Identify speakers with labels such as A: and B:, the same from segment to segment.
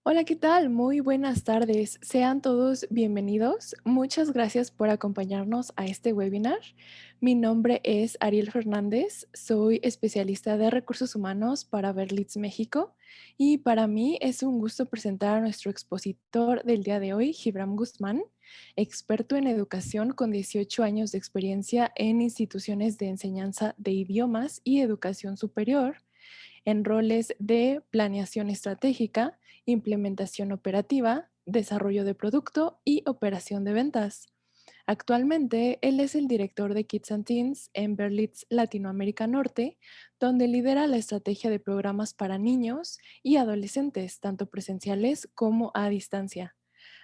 A: Hola, ¿qué tal? Muy buenas tardes. Sean todos bienvenidos. Muchas gracias por acompañarnos a este webinar. Mi nombre es Ariel Fernández, soy especialista de recursos humanos para Berlitz, México, y para mí es un gusto presentar a nuestro expositor del día de hoy, Gibram Guzmán, experto en educación con 18 años de experiencia en instituciones de enseñanza de idiomas y educación superior en roles de planeación estratégica, implementación operativa, desarrollo de producto y operación de ventas. Actualmente, él es el director de Kids and Teens en Berlitz Latinoamérica Norte, donde lidera la estrategia de programas para niños y adolescentes, tanto presenciales como a distancia.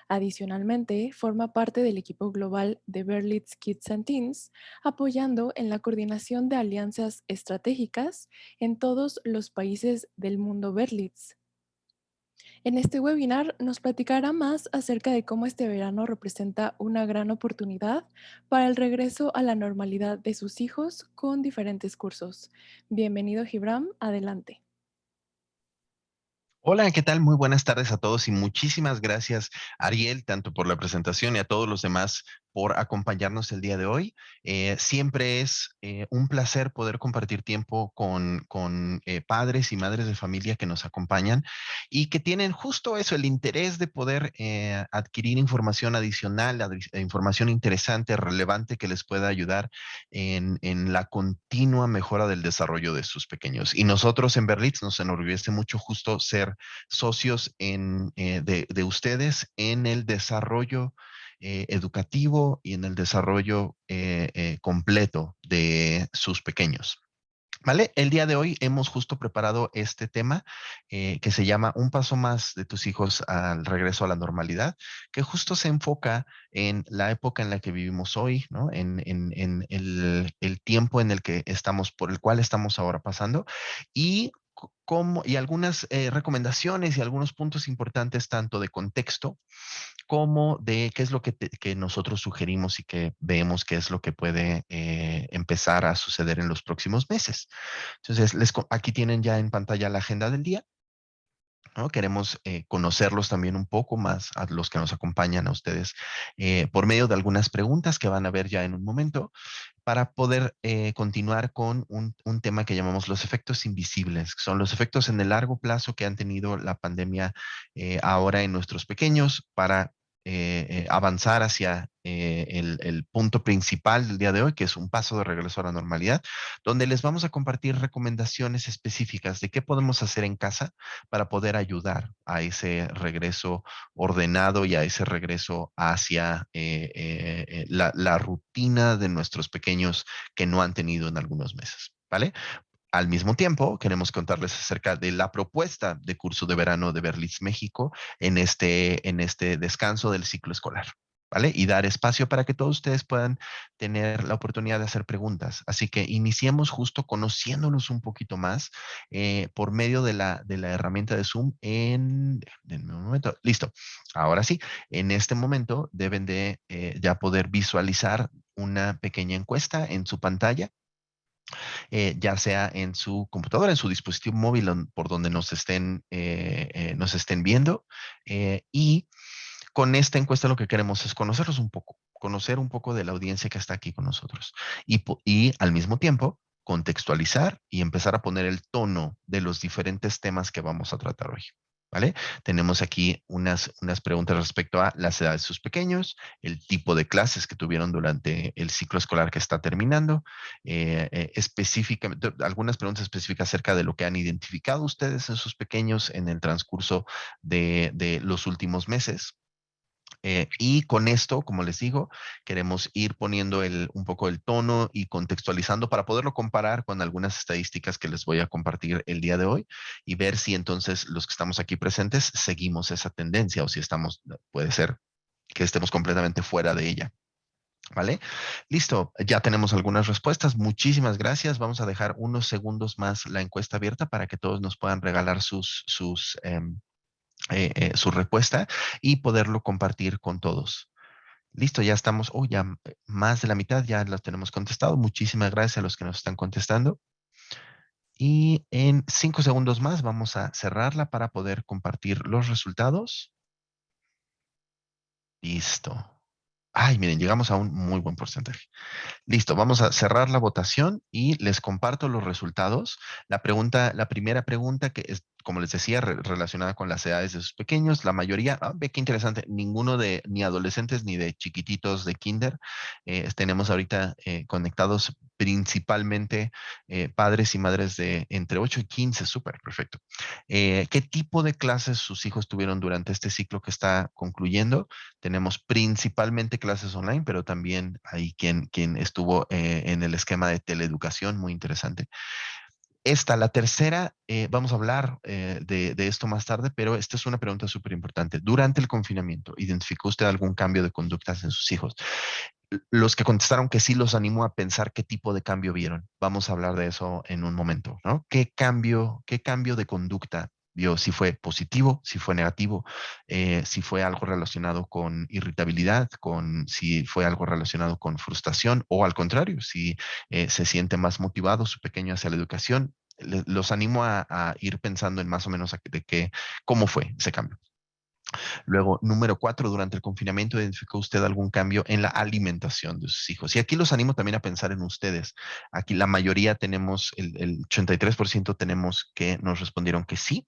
A: Adicionalmente, forma parte del equipo global de Berlitz Kids and Teens, apoyando en la coordinación de alianzas estratégicas en todos los países del mundo Berlitz. En este webinar nos platicará más acerca de cómo este verano representa una gran oportunidad para el regreso a la normalidad de sus hijos con diferentes cursos. Bienvenido, Gibram, adelante.
B: Hola, ¿qué tal? Muy buenas tardes a todos y muchísimas gracias, Ariel, tanto por la presentación y a todos los demás por acompañarnos el día de hoy. Siempre es un placer poder compartir tiempo con padres y madres de familia que nos acompañan y que tienen justo eso, el interés de poder adquirir información adicional, información interesante, relevante que les pueda ayudar en la continua mejora del desarrollo de sus pequeños. Y nosotros en Berlitz nos enorgullece mucho justo ser socios de ustedes en el desarrollo educativo y en el desarrollo completo de sus pequeños. ¿Vale? El día de hoy hemos justo preparado este tema que se llama Un paso más de tus hijos al regreso a la normalidad, que justo se enfoca en la época en la que vivimos hoy, ¿no? En el tiempo en el que estamos, por el cual estamos ahora pasando y y algunas recomendaciones y algunos puntos importantes tanto de contexto como de qué es lo que nosotros sugerimos y que vemos qué es lo que puede empezar a suceder en los próximos meses. Entonces, aquí tienen ya en pantalla la agenda del día, ¿no? Queremos conocerlos también un poco más a los que nos acompañan a ustedes por medio de algunas preguntas que van a ver ya en un momento para poder continuar con un tema que llamamos los efectos invisibles, que son los efectos en el largo plazo que han tenido la pandemia ahora en nuestros pequeños para avanzar hacia el punto principal del día de hoy, que es un paso de regreso a la normalidad, donde les vamos a compartir recomendaciones específicas de qué podemos hacer en casa para poder ayudar a ese regreso ordenado y a ese regreso hacia la rutina de nuestros pequeños que no han tenido en algunos meses, ¿vale? Al mismo tiempo, queremos contarles acerca de la propuesta de curso de verano de Berlitz, México, en este descanso del ciclo escolar. ¿Vale? Y dar espacio para que todos ustedes puedan tener la oportunidad de hacer preguntas. Así que iniciemos justo conociéndonos un poquito más por medio de la herramienta de Zoom denme un momento. Listo. Ahora sí, en este momento deben de ya poder visualizar una pequeña encuesta en su pantalla, ya sea en su computadora, en su dispositivo móvil, por donde nos estén viendo. Y con esta encuesta lo que queremos es conocerlos un poco, conocer un poco de la audiencia que está aquí con nosotros y al mismo tiempo contextualizar y empezar a poner el tono de los diferentes temas que vamos a tratar hoy. ¿Vale? Tenemos aquí unas preguntas respecto a las edades de sus pequeños, el tipo de clases que tuvieron durante el ciclo escolar que está terminando, específicamente, algunas preguntas específicas acerca de lo que han identificado ustedes en sus pequeños en el transcurso de los últimos meses. Y con esto, como les digo, queremos ir poniendo un poco el tono y contextualizando para poderlo comparar con algunas estadísticas que les voy a compartir el día de hoy y ver si entonces los que estamos aquí presentes seguimos esa tendencia o si puede ser que estemos completamente fuera de ella. ¿Vale? Listo, ya tenemos algunas respuestas. Muchísimas gracias. Vamos a dejar unos segundos más la encuesta abierta para que todos nos puedan regalar su respuesta y poderlo compartir con todos. Listo, ya estamos, ya más de la mitad ya las tenemos contestado. Muchísimas gracias a los que nos están contestando. Y en 5 segundos más vamos a cerrarla para poder compartir los resultados. Listo. Ay, miren, llegamos a un muy buen porcentaje. Listo, vamos a cerrar la votación y les comparto los resultados. La primera pregunta que es, como les decía, relacionada con las edades de sus pequeños, la mayoría, ve qué interesante, ninguno de ni adolescentes ni de chiquititos de kinder. Tenemos ahorita conectados principalmente padres y madres de entre 8 y 15, súper, perfecto. ¿Qué tipo de clases sus hijos tuvieron durante este ciclo que está concluyendo? Tenemos principalmente clases online, pero también hay quien estuvo en el esquema de teleeducación, muy interesante. La tercera, vamos a hablar de esto más tarde, pero esta es una pregunta súper importante. Durante el confinamiento, ¿identificó usted algún cambio de conductas en sus hijos? Los que contestaron que sí, los animo a pensar qué tipo de cambio vieron. Vamos a hablar de eso en un momento, ¿no? Qué cambio de conducta vio? Si fue positivo, si fue negativo, si fue algo relacionado con irritabilidad, si fue algo relacionado con frustración o al contrario, si se siente más motivado su pequeño hacia la educación. Los animo a ir pensando en más o menos cómo fue ese cambio. Luego, número 4, durante el confinamiento, ¿identificó usted algún cambio en la alimentación de sus hijos? Y aquí los animo también a pensar en ustedes. Aquí la mayoría tenemos, el 83% tenemos que nos respondieron que sí.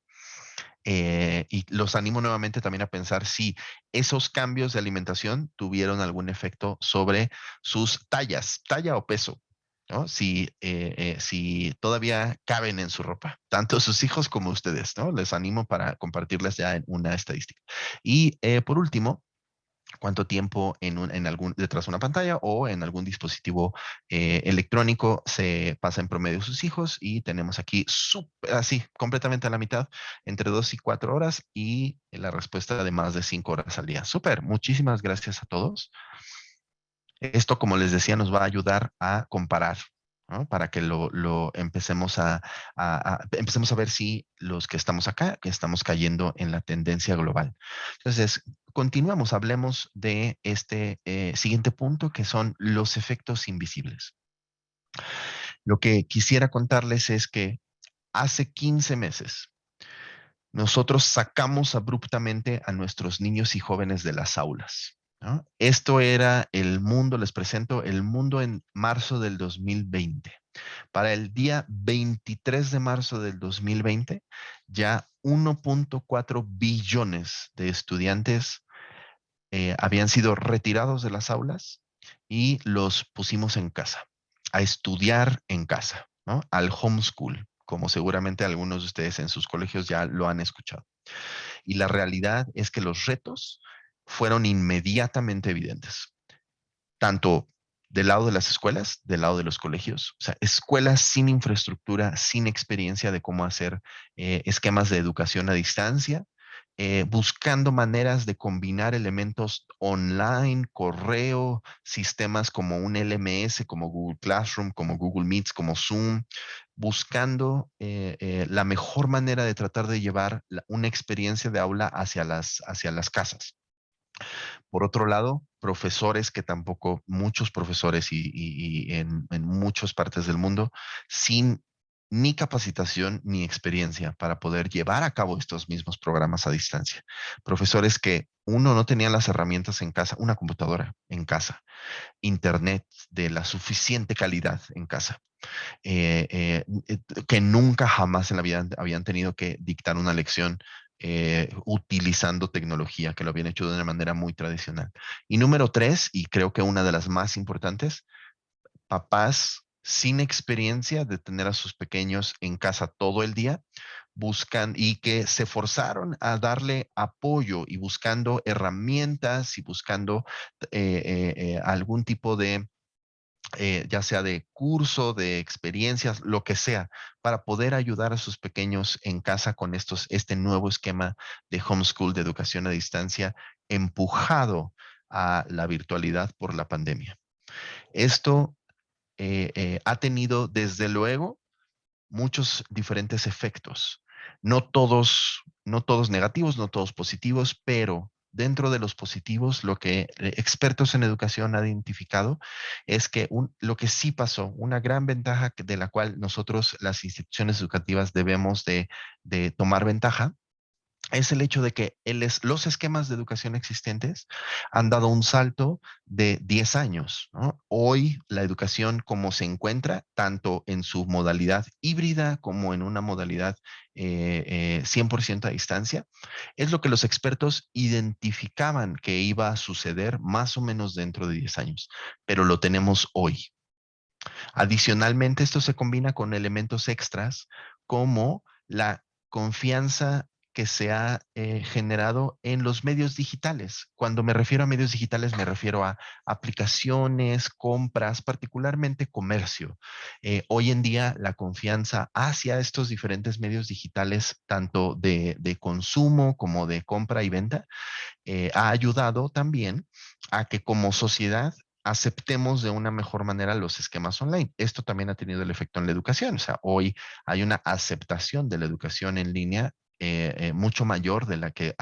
B: Y los animo nuevamente también a pensar si esos cambios de alimentación tuvieron algún efecto sobre sus talla o peso, ¿no? Si todavía caben en su ropa, tanto sus hijos como ustedes, ¿no? Les animo para compartirles ya en una estadística. Y por último, cuánto tiempo detrás de una pantalla o en algún dispositivo electrónico se pasa en promedio sus hijos, y tenemos aquí así, completamente a la mitad, entre 2 y 4 horas, y la respuesta de más de 5 horas al día. Súper, muchísimas gracias a todos. Esto, como les decía, nos va a ayudar a comparar, ¿no? Para que lo empecemos empecemos a ver si los que estamos acá, que estamos cayendo en la tendencia global. Entonces, continuamos, hablemos de este siguiente punto, que son los efectos invisibles. Lo que quisiera contarles es que hace 15 meses, nosotros sacamos abruptamente a nuestros niños y jóvenes de las aulas, ¿no? Esto era el mundo, les presento el mundo en marzo del 2020. Para el día 23 de marzo del 2020, ya 1.4 billones de estudiantes habían sido retirados de las aulas y los pusimos en casa, a estudiar en casa, ¿no? Al homeschool, como seguramente algunos de ustedes en sus colegios ya lo han escuchado. Y la realidad es que los retos fueron inmediatamente evidentes, tanto del lado de las escuelas, del lado de los colegios, o sea, escuelas sin infraestructura, sin experiencia de cómo hacer esquemas de educación a distancia, buscando maneras de combinar elementos online, correo, sistemas como un LMS, como Google Classroom, como Google Meets, como Zoom, buscando la mejor manera de tratar de llevar una experiencia de aula hacia las casas. Por otro lado, profesores que tampoco, muchos profesores y en muchas partes del mundo, sin ni capacitación ni experiencia para poder llevar a cabo estos mismos programas a distancia. Profesores que, uno, no tenían las herramientas en casa, una computadora en casa, internet de la suficiente calidad en casa, que nunca jamás en la vida habían tenido que dictar una lección utilizando tecnología, que lo habían hecho de una manera muy tradicional. Y número 3, y creo que una de las más importantes, papás sin experiencia de tener a sus pequeños en casa todo el día, buscan y que se forzaron a darle apoyo y buscando herramientas y buscando algún tipo de ya sea de curso, de experiencias, lo que sea, para poder ayudar a sus pequeños en casa con este nuevo esquema de homeschool, de educación a distancia, empujado a la virtualidad por la pandemia. Esto ha tenido, desde luego, muchos diferentes efectos. No todos negativos, no todos positivos, pero dentro de los positivos, lo que expertos en educación han identificado es que lo que sí pasó, una gran ventaja de la cual nosotros, las instituciones educativas, debemos de tomar ventaja, es el hecho de que los esquemas de educación existentes han dado un salto de 10 años, ¿no? Hoy la educación como se encuentra, tanto en su modalidad híbrida como en una modalidad 100% a distancia, es lo que los expertos identificaban que iba a suceder más o menos dentro de 10 años, pero lo tenemos hoy. Adicionalmente, esto se combina con elementos extras como la confianza que se ha generado en los medios digitales. Cuando me refiero a medios digitales, me refiero a aplicaciones, compras, particularmente comercio. Hoy en día, la confianza hacia estos diferentes medios digitales, tanto de consumo como de compra y venta, ha ayudado también a que como sociedad aceptemos de una mejor manera los esquemas online. Esto también ha tenido el efecto en la educación. O sea, hoy hay una aceptación de la educación en línea mucho mayor de la que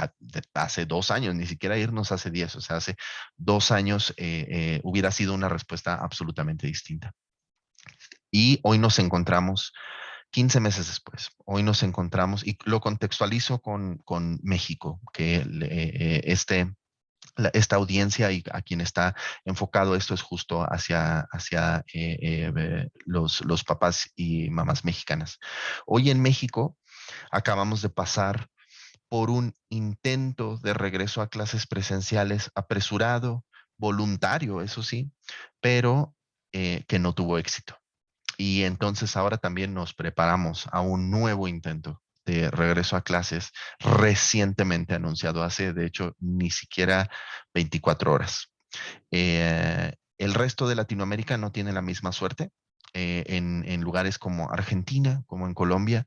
B: hace 2 años, ni siquiera irnos hace 10, o sea, hace 2 años hubiera sido una respuesta absolutamente distinta. Y hoy nos encontramos 15 meses después, hoy nos encontramos, y lo contextualizo con México, que esta audiencia y a quien está enfocado esto es justo hacia los papás y mamás mexicanas. Hoy en México acabamos de pasar por un intento de regreso a clases presenciales apresurado, voluntario, eso sí, pero que no tuvo éxito. Y entonces ahora también nos preparamos a un nuevo intento de regreso a clases recientemente anunciado, hace de hecho ni siquiera 24 horas. El resto de Latinoamérica no tiene la misma suerte. En lugares como Argentina, como en Colombia,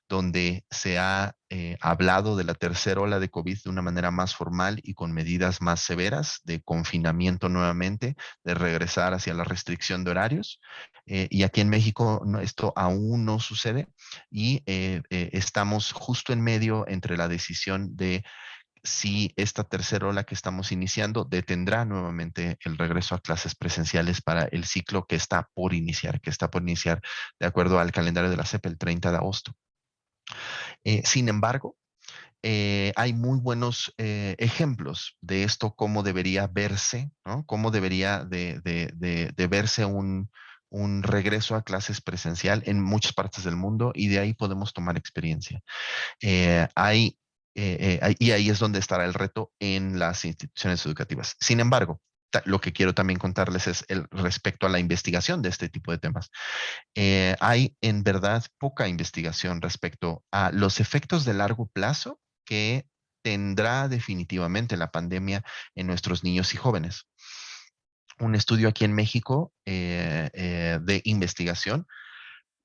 B: donde se ha hablado de la tercera ola de COVID de una manera más formal y con medidas más severas de confinamiento nuevamente, de regresar hacia la restricción de horarios. Y aquí en México esto aún no sucede y estamos justo en medio entre la decisión de si esta tercera ola que estamos iniciando detendrá nuevamente el regreso a clases presenciales para el ciclo que está por iniciar de acuerdo al calendario de la SEP el 30 de agosto. Sin embargo, hay muy buenos ejemplos de esto, cómo debería verse, ¿no? Cómo debería de verse un regreso a clases presencial en muchas partes del mundo y de ahí podemos tomar experiencia. Y ahí es donde estará el reto en las instituciones educativas. Sin embargo, lo que quiero también contarles es respecto a la investigación de este tipo de temas. Hay en verdad poca investigación respecto a los efectos de largo plazo que tendrá definitivamente la pandemia en nuestros niños y jóvenes. Un estudio aquí en México de investigación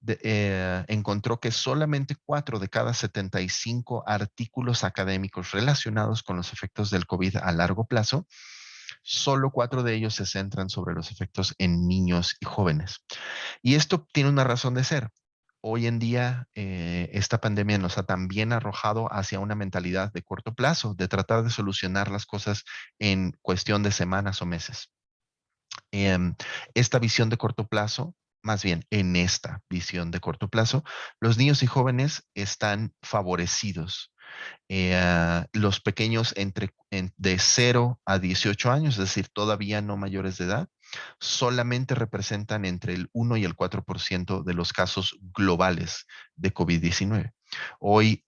B: encontró que solamente 4 de cada 75 artículos académicos relacionados con los efectos del COVID a largo plazo, solo 4 de ellos se centran sobre los efectos en niños y jóvenes. Y esto tiene una razón de ser. Hoy en día, esta pandemia nos ha también arrojado hacia una mentalidad de corto plazo, de tratar de solucionar las cosas en cuestión de semanas o meses. Em, esta visión de corto plazo, más bien en esta visión de corto plazo, los niños y jóvenes están favorecidos. Los pequeños de 0 a 18 años, es decir, todavía no mayores de edad, solamente representan entre el 1 y el 4% de los casos globales de COVID-19. Hoy,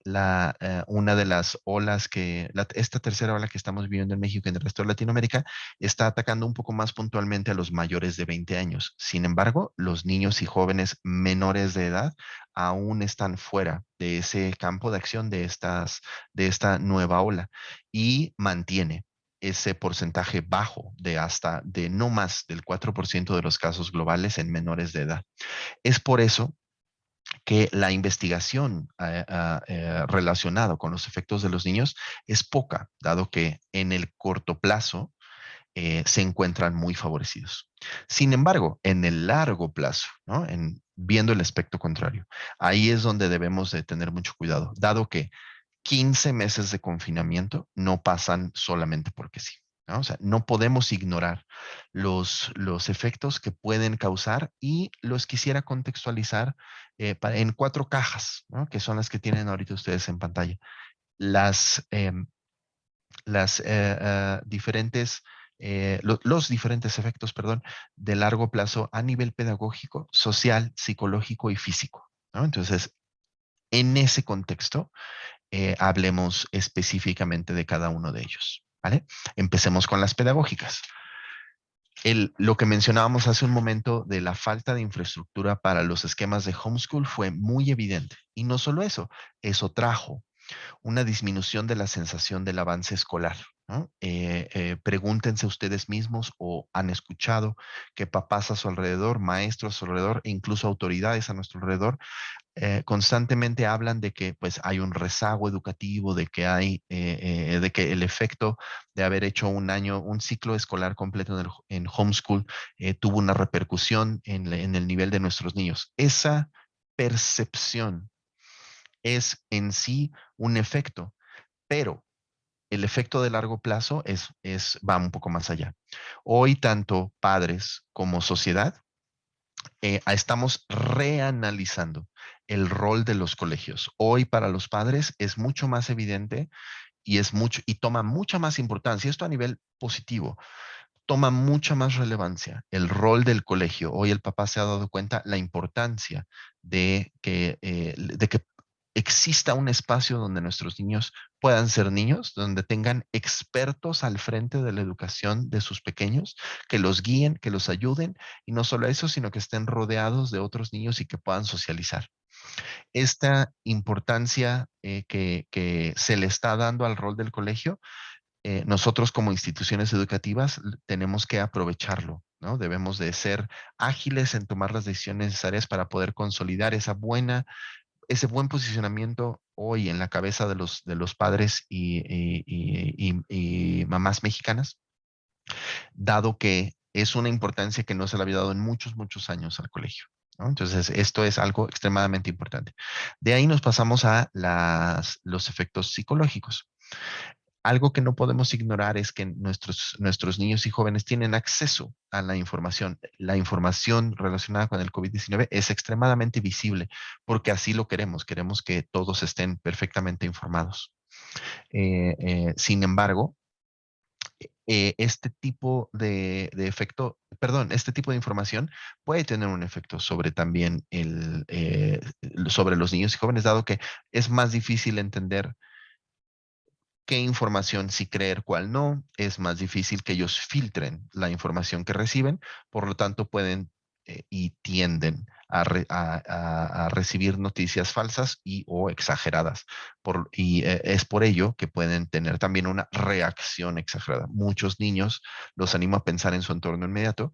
B: una de las olas esta tercera ola que estamos viviendo en México y en el resto de Latinoamérica, está atacando un poco más puntualmente a los mayores de 20 años. Sin embargo, los niños y jóvenes menores de edad aún están fuera de ese campo de acción de esta nueva ola y mantiene ese porcentaje bajo de no más del 4% de los casos globales en menores de edad. Es por eso que la investigación relacionada con los efectos de los niños es poca, dado que en el corto plazo se encuentran muy favorecidos. Sin embargo, en el largo plazo, ¿no? Viendo el aspecto contrario, ahí es donde debemos de tener mucho cuidado, dado que 15 meses de confinamiento no pasan solamente porque sí, ¿no? O sea, no podemos ignorar los efectos que pueden causar y los quisiera contextualizar en 4 cajas, ¿no? Que son las que tienen ahorita ustedes en pantalla. Las, diferentes, los diferentes efectos, perdón, de largo plazo a nivel pedagógico, social, psicológico y físico, ¿no? Entonces, en ese contexto, hablemos específicamente de cada uno de ellos, ¿vale? Empecemos con las pedagógicas. Lo que mencionábamos hace un momento de la falta de infraestructura para los esquemas de homeschool fue muy evidente. Y no solo eso trajo una disminución de la sensación del avance escolar, ¿no? Pregúntense ustedes mismos o han escuchado que papás a su alrededor, maestros a su alrededor e incluso autoridades a nuestro alrededor constantemente hablan de que pues hay un rezago educativo, de que el efecto de haber hecho un año, un ciclo escolar completo en homeschool tuvo una repercusión en el nivel de nuestros niños. Esa percepción es en sí un efecto, pero el efecto de largo plazo va un poco más allá. Hoy, tanto padres como sociedad, estamos reanalizando el rol de los colegios. Hoy para los padres es mucho más evidente y toma mucha más importancia. Esto a nivel positivo toma mucha más relevancia el rol del colegio. Hoy el papá se ha dado cuenta la importancia de que exista un espacio donde nuestros niños puedan ser niños, donde tengan expertos al frente de la educación de sus pequeños, que los guíen, que los ayuden, y no solo eso, sino que estén rodeados de otros niños y que puedan socializar. Esta importancia que se le está dando al rol del colegio nosotros como instituciones educativas tenemos que aprovecharlo, ¿no? Debemos de ser ágiles en tomar las decisiones necesarias para poder consolidar ese buen posicionamiento hoy en la cabeza de los padres y mamás mexicanas, dado que es una importancia que no se le había dado en muchos, muchos años al colegio, ¿no? Entonces, esto es algo extremadamente importante. De ahí nos pasamos a los efectos psicológicos. Algo que no podemos ignorar es que nuestros niños y jóvenes tienen acceso a la información. La información relacionada con el COVID-19 es extremadamente visible porque así lo queremos. Queremos que todos estén perfectamente informados. Sin embargo, este tipo de efecto, perdón, este tipo de información puede tener un efecto sobre también sobre los niños y jóvenes, dado que es más difícil entender qué información sí creer, cuál no. Es más difícil que ellos filtren la información que reciben, por lo tanto pueden y tienden a recibir noticias falsas y o exageradas. Es por ello que pueden tener también una reacción exagerada. Muchos niños, los animo a pensar en su entorno inmediato,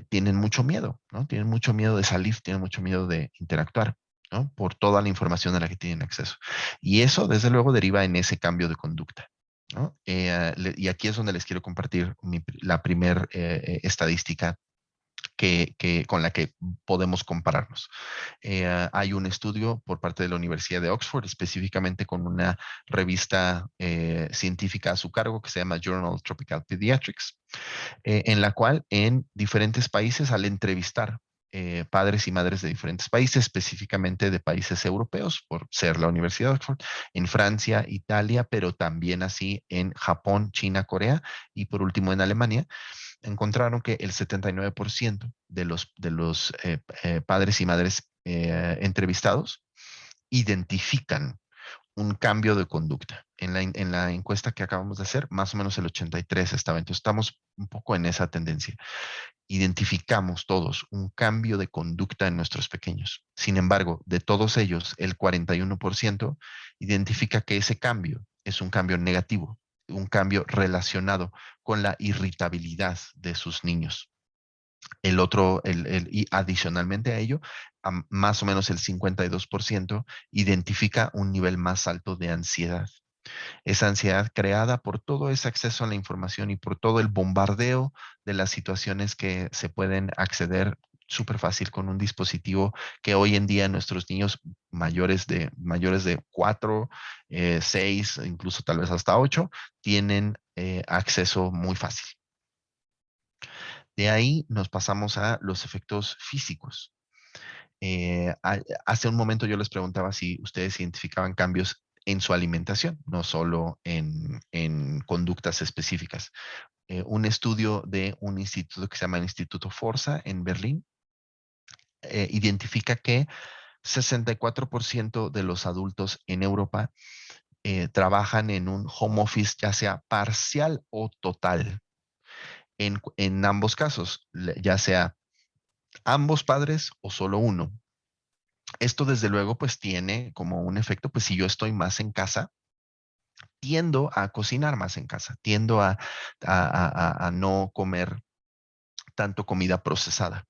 B: tienen mucho miedo, ¿no? Tienen mucho miedo de salir, tienen mucho miedo de interactuar, ¿no? Por toda la información a la que tienen acceso. Y eso, desde luego, deriva en ese cambio de conducta, ¿no? Y aquí es donde les quiero compartir la primer estadística con la que podemos compararnos. Hay un estudio por parte de la Universidad de Oxford, específicamente con una revista científica a su cargo que se llama Journal of Tropical Pediatrics, en la cual en diferentes países, al entrevistar padres y madres de diferentes países, específicamente de países europeos, por ser la Universidad de Oxford, en Francia, Italia, pero también así en Japón, China, Corea y por último en Alemania, encontraron que el 79% de los padres y madres entrevistados identifican un cambio de conducta. En la encuesta que acabamos de hacer, más o menos el 83 estaba. Entonces estamos un poco en esa tendencia. Identificamos todos un cambio de conducta en nuestros pequeños. Sin embargo, de todos ellos, el 41% identifica que ese cambio es un cambio negativo, un cambio relacionado con la irritabilidad de sus niños. Y adicionalmente a ello, más o menos el 52% identifica un nivel más alto de ansiedad. Esa ansiedad creada por todo ese acceso a la información y por todo el bombardeo de las situaciones que se pueden acceder súper fácil con un dispositivo que hoy en día nuestros niños mayores de 4, 6, incluso tal vez hasta 8, tienen acceso muy fácil. De ahí nos pasamos a los efectos físicos. Hace un momento yo les preguntaba si ustedes identificaban cambios en su alimentación, no solo en conductas específicas. Un estudio de un instituto que se llama el Instituto Forza en Berlín identifica que 64% de los adultos en Europa trabajan en un home office, ya sea parcial o total. En ambos casos, ya sea ambos padres o solo uno. Esto desde luego pues tiene como un efecto, pues si yo estoy más en casa, tiendo a cocinar más en casa, tiendo a no comer tanto comida procesada.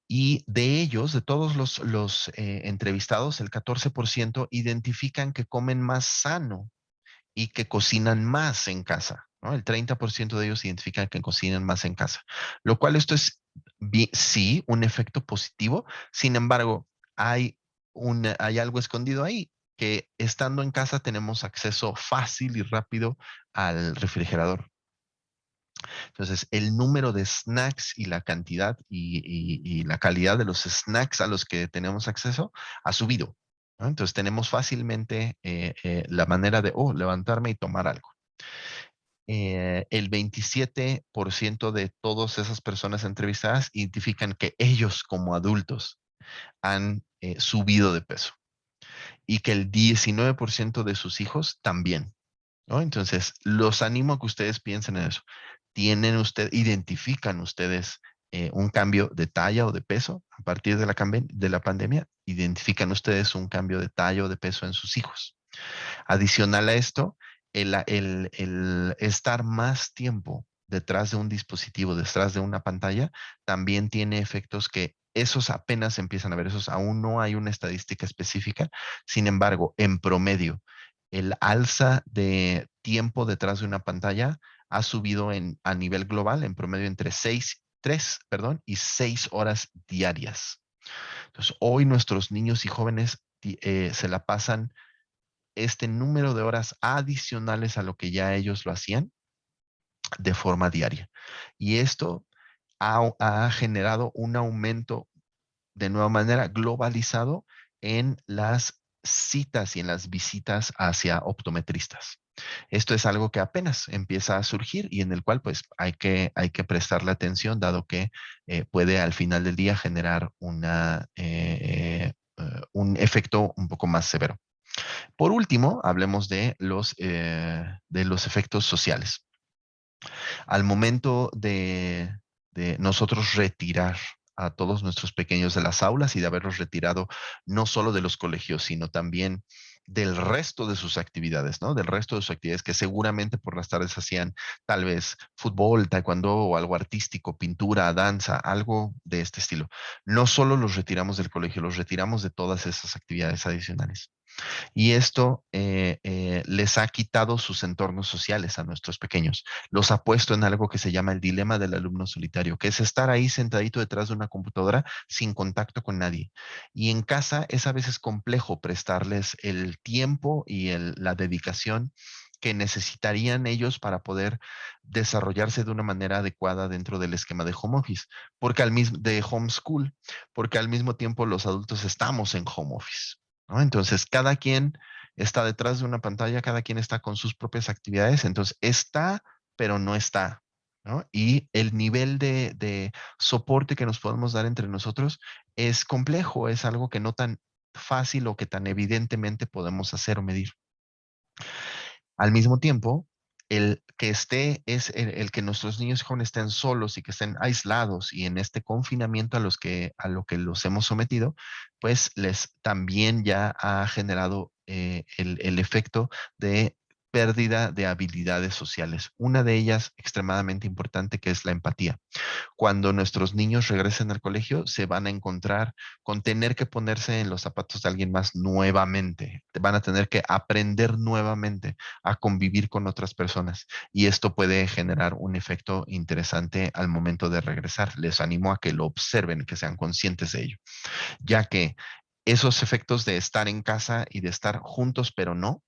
B: Y de ellos, de todos los entrevistados, el 14% identifican que comen más sano y que cocinan más en casa, ¿no? El 30% de ellos identifican que cocinan más en casa, lo cual esto es, sí, un efecto positivo. Sin embargo, hay algo escondido ahí, que estando en casa tenemos acceso fácil y rápido al refrigerador. Entonces, el número de snacks y la cantidad y la calidad de los snacks a los que tenemos acceso ha subido, ¿no? Entonces, tenemos fácilmente la manera de, levantarme y tomar algo. El 27% de todas esas personas entrevistadas identifican que ellos como adultos han subido de peso y que el 19% de sus hijos también, ¿no? Entonces, los animo a que ustedes piensen en eso. ¿Identifican ustedes un cambio de talla o de peso a partir de la pandemia? ¿Identifican ustedes un cambio de talla o de peso en sus hijos? Adicional a esto, el estar más tiempo detrás de un dispositivo, detrás de una pantalla, también tiene efectos que esos apenas empiezan a ver, esos aún no hay una estadística específica. Sin embargo, en promedio, el alza de tiempo detrás de una pantalla ha subido a nivel global en promedio entre 6 horas diarias. Entonces, hoy nuestros niños y jóvenes se la pasan este número de horas adicionales a lo que ya ellos lo hacían de forma diaria. Y esto ha generado un aumento de nueva manera globalizado en las citas y en las visitas hacia optometristas. Esto es algo que apenas empieza a surgir y en el cual pues hay que prestarle atención, dado que puede al final del día generar un efecto un poco más severo. Por último, hablemos de los efectos sociales. Al momento de nosotros retirar a todos nuestros pequeños de las aulas y de haberlos retirado no solo de los colegios, sino también del resto de sus actividades, ¿no? Del resto de sus actividades que seguramente por las tardes hacían tal vez fútbol, taekwondo o algo artístico, pintura, danza, algo de este estilo. No solo los retiramos del colegio, los retiramos de todas esas actividades adicionales. Y esto les ha quitado sus entornos sociales a nuestros pequeños. Los ha puesto en algo que se llama el dilema del alumno solitario, que es estar ahí sentadito detrás de una computadora sin contacto con nadie. Y en casa es a veces complejo prestarles el tiempo y la dedicación que necesitarían ellos para poder desarrollarse de una manera adecuada dentro del esquema de home office, de homeschool, porque al mismo tiempo los adultos estamos en home office, ¿no? Entonces, cada quien está detrás de una pantalla, cada quien está con sus propias actividades, entonces está, pero no está, ¿no? Y el nivel de soporte que nos podemos dar entre nosotros es complejo, es algo que no tan fácil o que tan evidentemente podemos hacer o medir. Al mismo tiempo, el que nuestros niños y jóvenes estén solos y que estén aislados y en este confinamiento a lo que los hemos sometido, pues les también ya ha generado el efecto de pérdida de habilidades sociales. Una de ellas extremadamente importante, que es la empatía. cuando nuestros niños regresen al colegio, se van a encontrar con tener que ponerse en los zapatos de alguien más nuevamente. Van a tener que aprender nuevamente a convivir con otras personas. Y esto puede generar un efecto interesante al momento de regresar. Les animo a que lo observen, que sean conscientes de ello, ya que esos efectos de estar en casa y de estar juntos, pero no,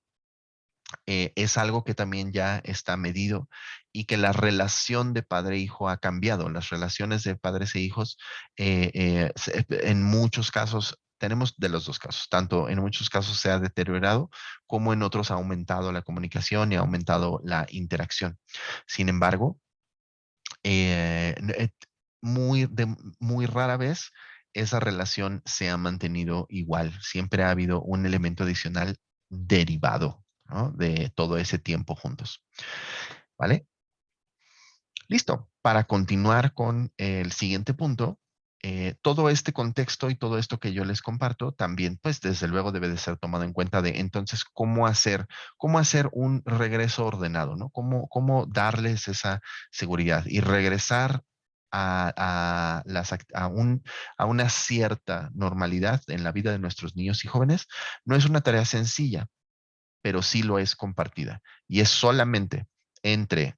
B: es algo que también ya está medido y que la relación de padre-hijo ha cambiado. Las relaciones de padres e hijos, en muchos casos, tenemos de los dos casos, tanto en muchos casos se ha deteriorado como en otros ha aumentado la comunicación y ha aumentado la interacción. Sin embargo, eh, eh, muy rara vez esa relación se ha mantenido igual. Siempre ha habido un elemento adicional derivado, ¿no?, de todo ese tiempo juntos. ¿Vale? Listo. Para continuar con el siguiente punto, todo este contexto y todo esto que yo les comparto también, pues desde luego debe de ser tomado en cuenta de entonces cómo hacer un regreso ordenado, ¿no? Cómo darles esa seguridad y regresar a una cierta normalidad en la vida de nuestros niños y jóvenes. No es una tarea sencilla, pero sí lo es compartida. Y es solamente entre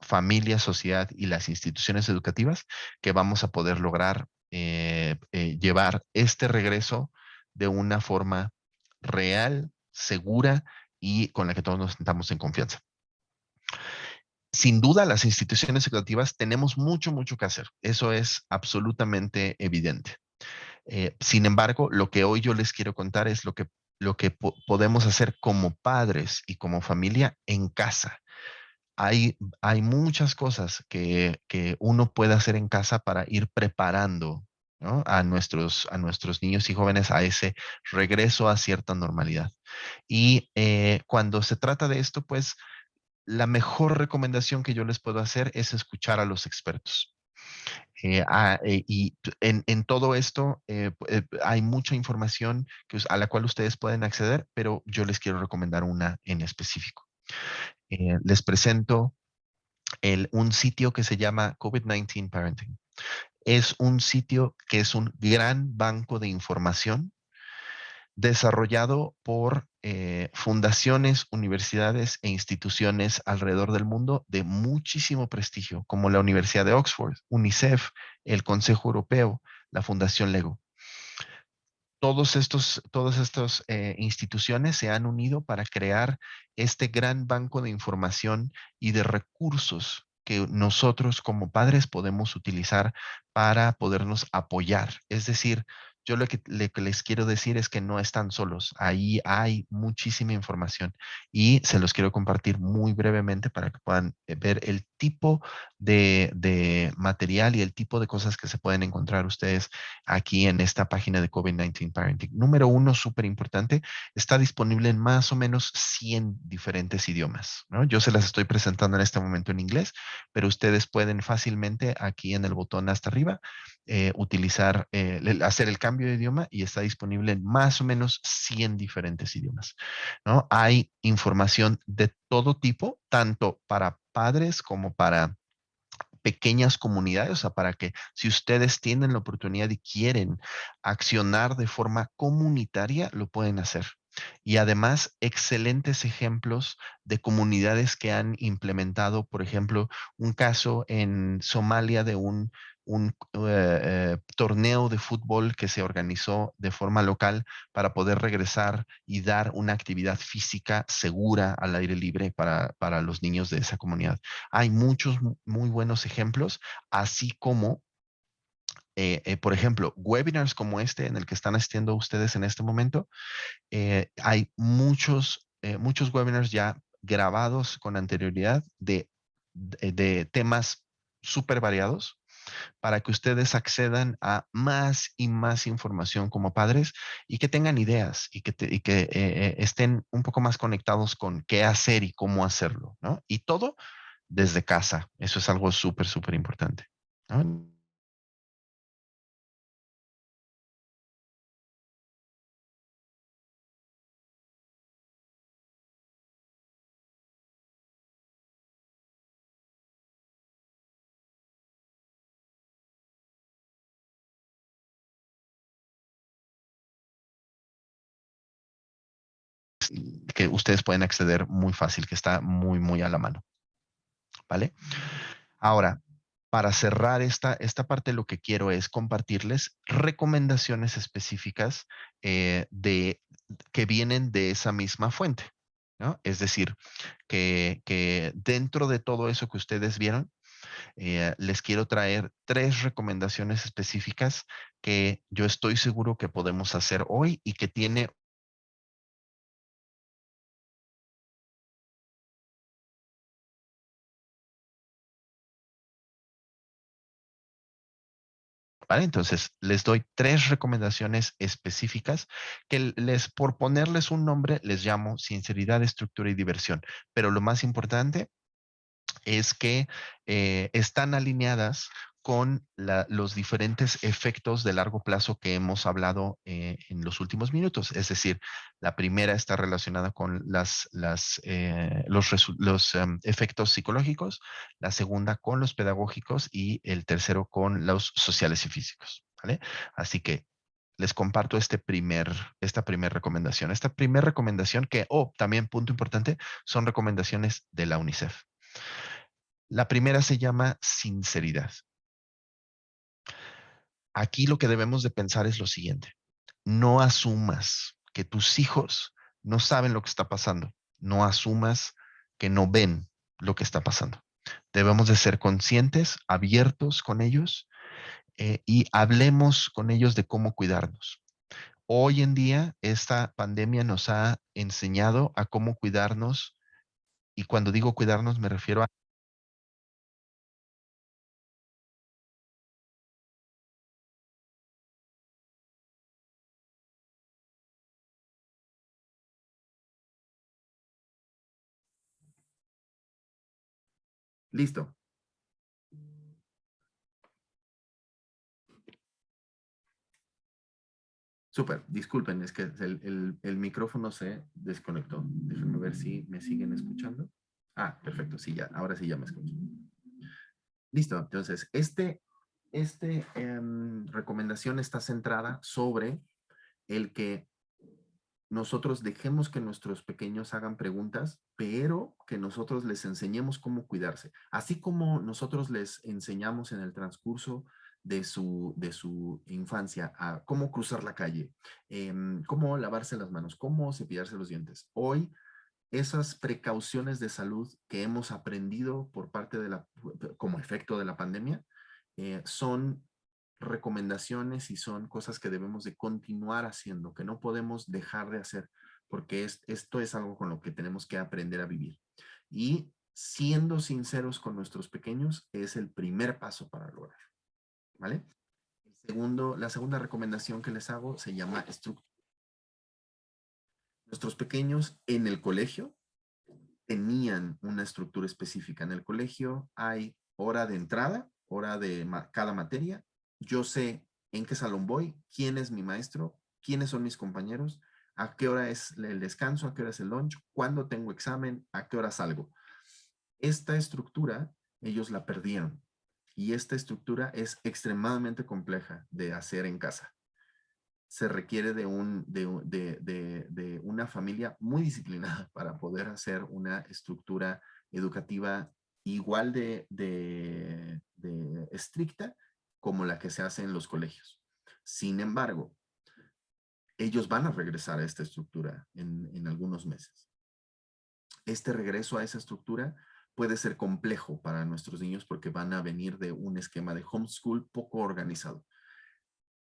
B: familia, sociedad y las instituciones educativas que vamos a poder lograr llevar este regreso de una forma real, segura y con la que todos nos sintamos en confianza. Sin duda, las instituciones educativas tenemos mucho que hacer. Eso es absolutamente evidente. Sin embargo, lo que hoy yo les quiero contar es lo que podemos hacer como padres y como familia en casa. Hay muchas cosas que uno puede hacer en casa para ir preparando, ¿no?, a nuestros niños y jóvenes a ese regreso a cierta normalidad. Y cuando se trata de esto, pues la mejor recomendación que yo les puedo hacer es escuchar a los expertos. Y en todo esto hay mucha información a la cual ustedes pueden acceder, pero yo les quiero recomendar una en específico. Les presento un sitio que se llama COVID-19 Parenting. Es un sitio que es un gran banco de información desarrollado por fundaciones, universidades e instituciones alrededor del mundo de muchísimo prestigio, como la Universidad de Oxford, UNICEF, el Consejo Europeo, la Fundación Lego. Todas estas instituciones se han unido para crear este gran banco de información y de recursos que nosotros como padres podemos utilizar para podernos apoyar. Es decir, yo lo que les quiero decir es que no están solos. Ahí hay muchísima información y se los quiero compartir muy brevemente para que puedan ver el tipo de material y el tipo de cosas que se pueden encontrar ustedes aquí en esta página de COVID-19 Parenting. Número uno, súper importante, está disponible en más o menos 100 diferentes idiomas, ¿no? Yo se las estoy presentando en este momento en inglés, pero ustedes pueden fácilmente aquí en el botón hasta arriba hacer el cambio de idioma y está disponible en más o menos 100 diferentes idiomas, ¿no? Hay información de todo tipo, tanto para padres como para pequeñas comunidades, o sea, para que si ustedes tienen la oportunidad y quieren accionar de forma comunitaria, lo pueden hacer. Y además, excelentes ejemplos de comunidades que han implementado, por ejemplo, un caso en Somalia de un torneo de fútbol que se organizó de forma local para poder regresar y dar una actividad física segura al aire libre para los niños de esa comunidad. Hay muchos muy buenos ejemplos, así como, por ejemplo, webinars como este en el que están asistiendo ustedes en este momento. Hay muchos webinars ya grabados con anterioridad de temas súper variados para que ustedes accedan a más y más información como padres y que tengan ideas y que estén un poco más conectados con qué hacer y cómo hacerlo, ¿no? Y todo desde casa. Eso es algo súper importante, ¿no? que ustedes pueden acceder muy fácil, que está muy, muy a la mano. ¿Vale? Ahora, para cerrar esta parte, lo que quiero es compartirles recomendaciones específicas que vienen de esa misma fuente, ¿no? Es decir, que dentro de todo eso que ustedes vieron, les quiero traer 3 recomendaciones específicas que yo estoy seguro que podemos hacer hoy y que tiene. ¿Vale? Entonces, les doy 3 recomendaciones específicas que por ponerles un nombre, les llamo sinceridad, estructura y diversión. Pero lo más importante es que están alineadas con los diferentes efectos de largo plazo que hemos hablado en los últimos minutos. Es decir, la primera está relacionada con los efectos psicológicos, la segunda con los pedagógicos y el tercero con los sociales y físicos. ¿Vale? Así que les comparto esta primera recomendación. Esta primera recomendación que, también punto importante, son recomendaciones de la UNICEF. La primera se llama sinceridad. Aquí lo que debemos de pensar es lo siguiente. No asumas que tus hijos no saben lo que está pasando. No asumas que no ven lo que está pasando. Debemos de ser conscientes, abiertos con ellos y hablemos con ellos de cómo cuidarnos. Hoy en día, esta pandemia nos ha enseñado a cómo cuidarnos y cuando digo cuidarnos me refiero a. Listo. Súper, disculpen, es que el micrófono se desconectó. Déjenme ver si me siguen escuchando. Ah, perfecto, sí, ya, ahora sí ya me escuchan. Listo, entonces, recomendación está centrada sobre el que nosotros dejemos que nuestros pequeños hagan preguntas, pero que nosotros les enseñemos cómo cuidarse. Así como nosotros les enseñamos en el transcurso de su infancia a cómo cruzar la calle, cómo lavarse las manos, cómo cepillarse los dientes. Hoy, esas precauciones de salud que hemos aprendido por parte como efecto de la pandemia, son recomendaciones y son cosas que debemos de continuar haciendo, que no podemos dejar de hacer, porque esto es algo con lo que tenemos que aprender a vivir. Y siendo sinceros con nuestros pequeños es el primer paso para lograr, ¿vale? La segunda recomendación que les hago se llama estructura. Nuestros pequeños en el colegio tenían una estructura específica. En el colegio hay hora de entrada, hora de cada materia. Yo sé en qué salón voy, quién es mi maestro, quiénes son mis compañeros, a qué hora es el descanso, a qué hora es el lunch, cuándo tengo examen, a qué hora salgo. Esta estructura ellos la perdieron y esta estructura es extremadamente compleja de hacer en casa. Se requiere de una familia muy disciplinada para poder hacer una estructura educativa igual de estricta como la que se hace en los colegios. Sin embargo, ellos van a regresar a esta estructura en algunos meses. Este regreso a esa estructura puede ser complejo para nuestros niños porque van a venir de un esquema de homeschool poco organizado.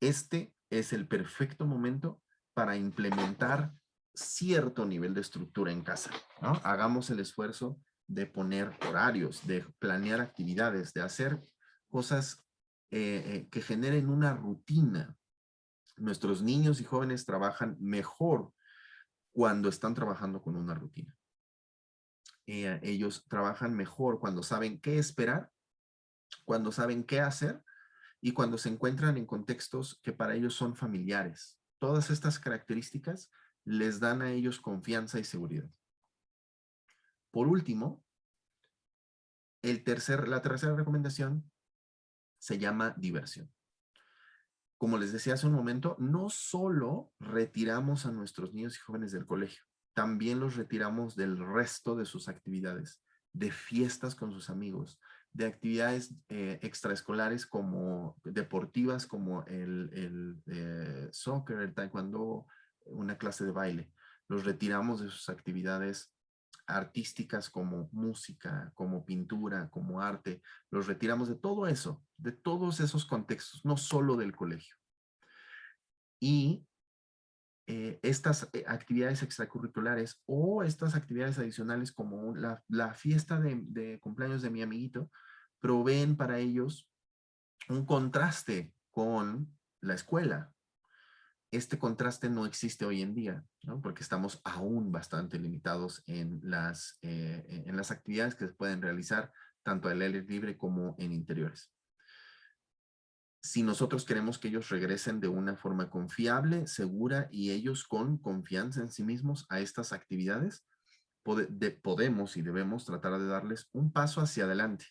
B: Este es el perfecto momento para implementar cierto nivel de estructura en casa, ¿no? Hagamos el esfuerzo de poner horarios, de planear actividades, de hacer cosas que generen una rutina. Nuestros niños y jóvenes trabajan mejor cuando están trabajando con una rutina. Ellos trabajan mejor cuando saben qué esperar, cuando saben qué hacer y cuando se encuentran en contextos que para ellos son familiares. Todas estas características les dan a ellos confianza y seguridad. Por último, la tercera recomendación se llama diversión. Como les decía hace un momento, no solo retiramos a nuestros niños y jóvenes del colegio,
C: también los retiramos del resto de sus actividades, de fiestas con sus amigos, de actividades extraescolares como deportivas, como el soccer, el taekwondo, una clase de baile. Los retiramos de sus actividades artísticas como música, como pintura, como arte. Los retiramos de todo eso, de todos esos contextos, no solo del colegio. Y estas actividades extracurriculares o estas actividades adicionales como la fiesta de cumpleaños de mi amiguito proveen para ellos un contraste con la escuela. Este contraste no existe hoy en día, ¿no? Porque estamos aún bastante limitados en las actividades que se pueden realizar tanto al aire libre como en interiores. Si nosotros queremos que ellos regresen de una forma confiable, segura y ellos con confianza en sí mismos a estas actividades, podemos y debemos tratar de darles un paso hacia adelante.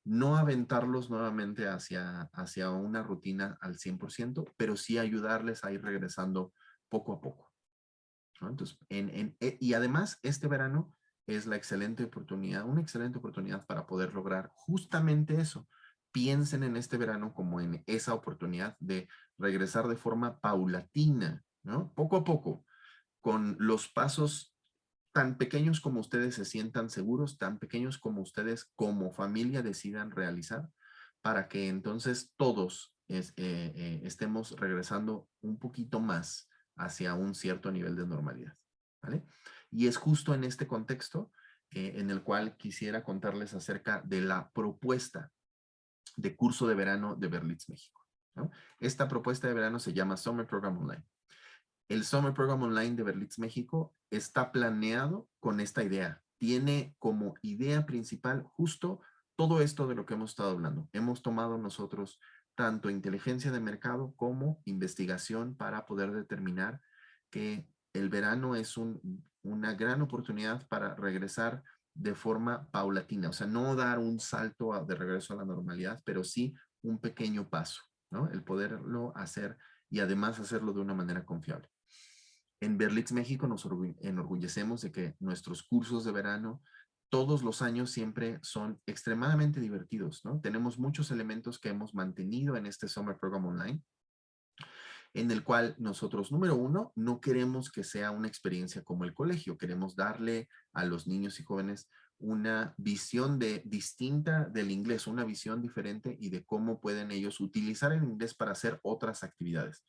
C: No aventarlos nuevamente hacia una rutina al 100%, pero sí ayudarles a ir regresando poco a poco, ¿no? Entonces, y además, este verano es la excelente oportunidad, una excelente oportunidad para poder lograr justamente eso. Piensen en este verano como en esa oportunidad de regresar de forma paulatina, ¿no? Poco a poco, con los pasos tan pequeños como ustedes se sientan seguros, tan pequeños como ustedes como familia decidan realizar, para que entonces todos estemos regresando un poquito más hacia un cierto nivel de normalidad, ¿vale? Y es justo en este contexto en el cual quisiera contarles acerca de la propuesta de curso de verano de Berlitz, México, ¿no? Esta propuesta de verano se llama Summer Program Online. El Summer Program Online de Berlitz, México está planeado con esta idea. Tiene como idea principal justo todo esto de lo que hemos estado hablando. Hemos tomado nosotros tanto inteligencia de mercado como investigación para poder determinar que el verano es una gran oportunidad para regresar de forma paulatina, o sea, no dar un salto de regreso a la normalidad, pero sí un pequeño paso, ¿no? El poderlo hacer y además hacerlo de una manera confiable. En Berlitz, México, nos enorgullecemos de que nuestros cursos de verano todos los años siempre son extremadamente divertidos, ¿no? Tenemos muchos elementos que hemos mantenido en este Summer Program Online, en el cual nosotros, número uno, no queremos que sea una experiencia como el colegio, queremos darle a los niños y jóvenes una visión distinta del inglés, una visión diferente y de cómo pueden ellos utilizar el inglés para hacer otras actividades,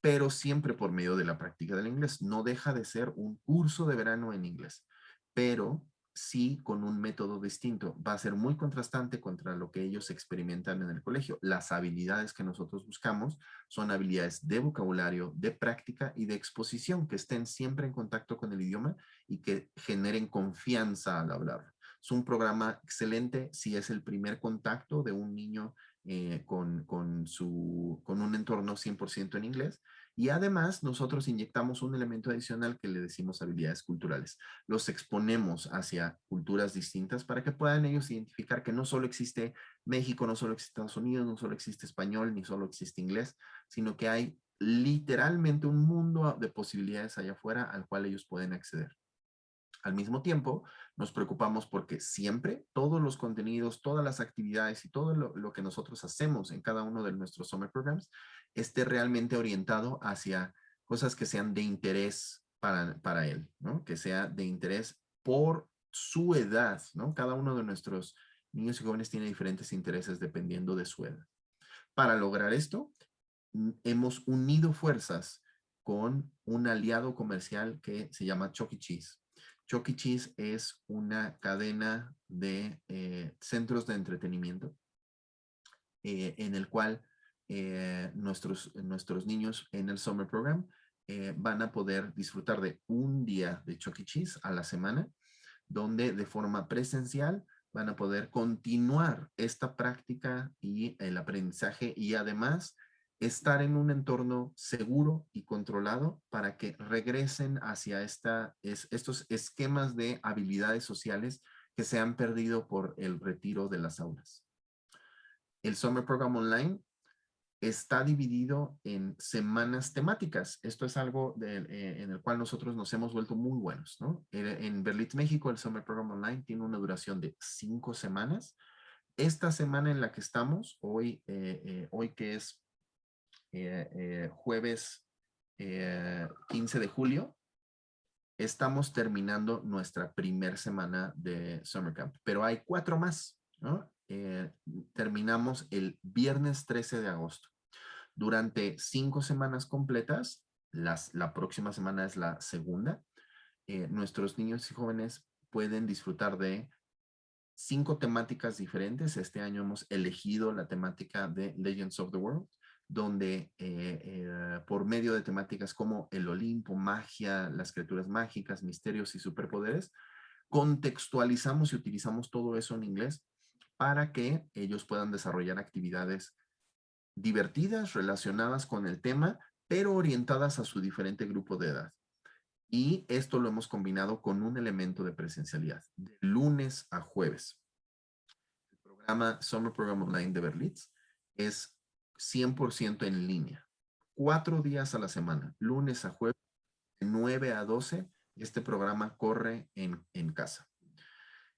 C: pero siempre por medio de la práctica del inglés. No deja de ser un curso de verano en inglés, pero sí con un método distinto. Va a ser muy contrastante contra lo que ellos experimentan en el colegio. Las habilidades que nosotros buscamos son habilidades de vocabulario, de práctica y de exposición, que estén siempre en contacto con el idioma y que generen confianza al hablar. Es un programa excelente si es el primer contacto de un niño con un entorno 100% en inglés. Y además nosotros inyectamos un elemento adicional que le decimos habilidades culturales. Los exponemos hacia culturas distintas para que puedan ellos identificar que no solo existe México, no solo existe Estados Unidos, no solo existe español, ni solo existe inglés, sino que hay literalmente un mundo de posibilidades allá afuera al cual ellos pueden acceder. Al mismo tiempo, nos preocupamos porque siempre todos los contenidos, todas las actividades y todo lo que nosotros hacemos en cada uno de nuestros summer programs esté realmente orientado hacia cosas que sean de interés para él, ¿no? Que sea de interés por su edad, ¿no? Cada uno de nuestros niños y jóvenes tiene diferentes intereses dependiendo de su edad. Para lograr esto, hemos unido fuerzas con un aliado comercial que se llama Chuck E. Cheese. Chuck E. Cheese es una cadena de centros de entretenimiento en el cual nuestros niños en el Summer Program van a poder disfrutar de un día de Chuck E. Cheese a la semana, donde de forma presencial van a poder continuar esta práctica y el aprendizaje y además estar en un entorno seguro y controlado para que regresen hacia estos esquemas de habilidades sociales que se han perdido por el retiro de las aulas. El Summer Program Online está dividido en semanas temáticas. Esto es algo en el cual nosotros nos hemos vuelto muy buenos, ¿no? En Berlitz, México, el Summer Program Online tiene una duración de 5 semanas. Esta semana en la que estamos, hoy que es jueves 15 de julio, estamos terminando nuestra primera semana de Summer Camp, pero hay 4 más, ¿no? Terminamos el viernes 13 de agosto. Durante 5 semanas completas, la próxima semana es la segunda, nuestros niños y jóvenes pueden disfrutar de 5 temáticas diferentes. Este año hemos elegido la temática de Legends of the World, donde por medio de temáticas como el Olimpo, magia, las criaturas mágicas, misterios y superpoderes, contextualizamos y utilizamos todo eso en inglés para que ellos puedan desarrollar actividades divertidas, relacionadas con el tema, pero orientadas a su diferente grupo de edad. Y esto lo hemos combinado con un elemento de presencialidad, de lunes a jueves. El programa Summer Program Online de Berlitz es 100% en línea. 4 días a la semana, lunes a jueves, de 9 a 12, este programa corre en casa.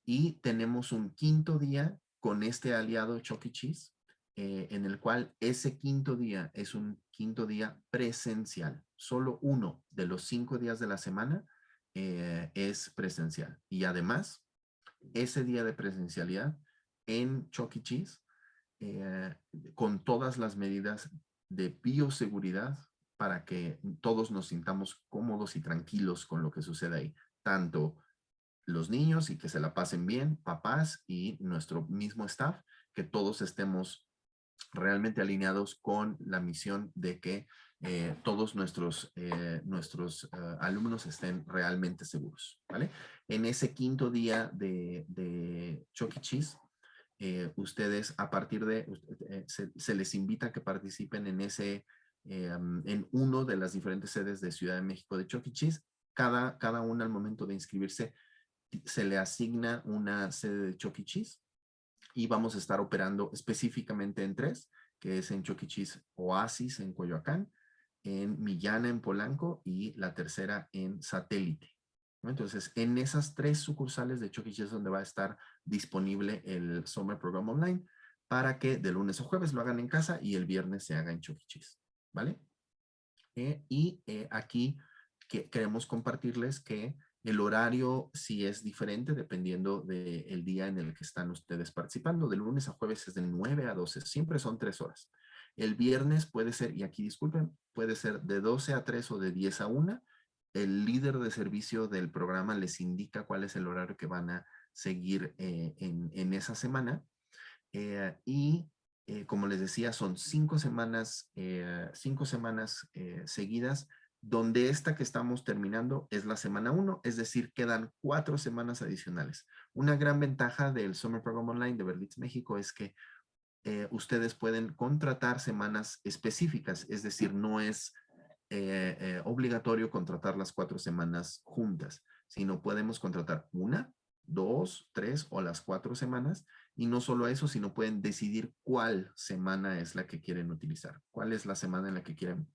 C: Y tenemos un quinto día con este aliado Chuck E. Cheese, en el cual ese quinto día es un quinto día presencial. Solo uno de los 5 días de la semana es presencial. Y además, ese día de presencialidad en Chuck E. Cheese, eh, con todas las medidas de bioseguridad para que todos nos sintamos cómodos y tranquilos con lo que sucede ahí. Tanto los niños y que se la pasen bien, papás y nuestro mismo staff, que todos estemos realmente alineados con la misión de que todos nuestros alumnos estén realmente seguros, ¿vale? En ese quinto día de Chuck E. Cheese, ustedes a partir de, se les invita a que participen en uno de las diferentes sedes de Ciudad de México de Chuck E. Cheese. Cada una al momento de inscribirse se le asigna una sede de Chuck E. Cheese y vamos a estar operando específicamente en 3, que es en Chuck E. Cheese Oasis en Coyoacán, en Millana en Polanco y la tercera en Satélite. Entonces, en esas 3 sucursales de Chuck E. Cheese donde va a estar disponible el Summer Program Online para que de lunes a jueves lo hagan en casa y el viernes se haga en Chuck E. Cheese, ¿vale? Aquí queremos compartirles que el horario sí es diferente dependiendo del día en el que están ustedes participando. De lunes a jueves es de 9 a 12, siempre son 3 horas. El viernes puede ser, y aquí disculpen, puede ser de 12 a 3 o de 10 a 1. El líder de servicio del programa les indica cuál es el horario que van a seguir en esa semana. Como les decía, son 5 semanas, seguidas, donde esta que estamos terminando es la semana 1, es decir, quedan 4 semanas adicionales. Una gran ventaja del Summer Program Online de Berlitz, México, es que ustedes pueden contratar semanas específicas, es decir, no es obligatorio contratar las 4 semanas juntas, sino podemos contratar 1, 2, 3 o las 4 semanas. Y no solo eso, sino pueden decidir cuál semana es la que quieren utilizar, cuál es la semana en la que quieren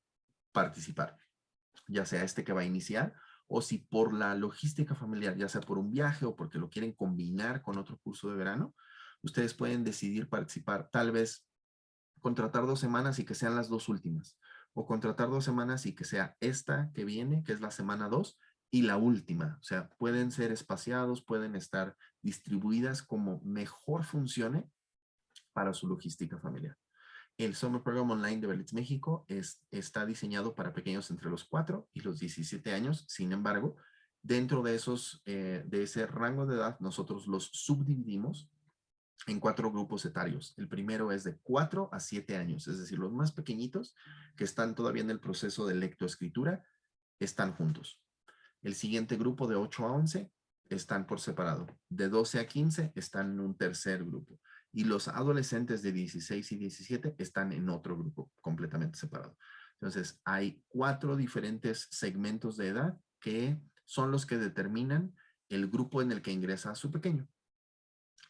C: participar, ya sea este que va a iniciar, o si por la logística familiar, ya sea por un viaje o porque lo quieren combinar con otro curso de verano, ustedes pueden decidir participar, tal vez contratar 2 semanas y que sean las 2 últimas, o contratar 2 semanas y que sea esta que viene, que es la semana 2, y la última. O sea, pueden ser espaciados, pueden estar distribuidas como mejor funcione para su logística familiar. El Summer Program Online de Berlitz México está diseñado para pequeños entre los 4 y los 17 años. Sin embargo, dentro de ese rango de edad, nosotros los subdividimos en 4 grupos etarios. El primero es de 4 a 7 años, es decir, los más pequeñitos que están todavía en el proceso de lectoescritura están juntos. El siguiente grupo de 8 a 11 están por separado. De 12 a 15 están en un tercer grupo. Y los adolescentes de 16 y 17 están en otro grupo completamente separado. Entonces, hay 4 diferentes segmentos de edad que son los que determinan el grupo en el que ingresa su pequeño.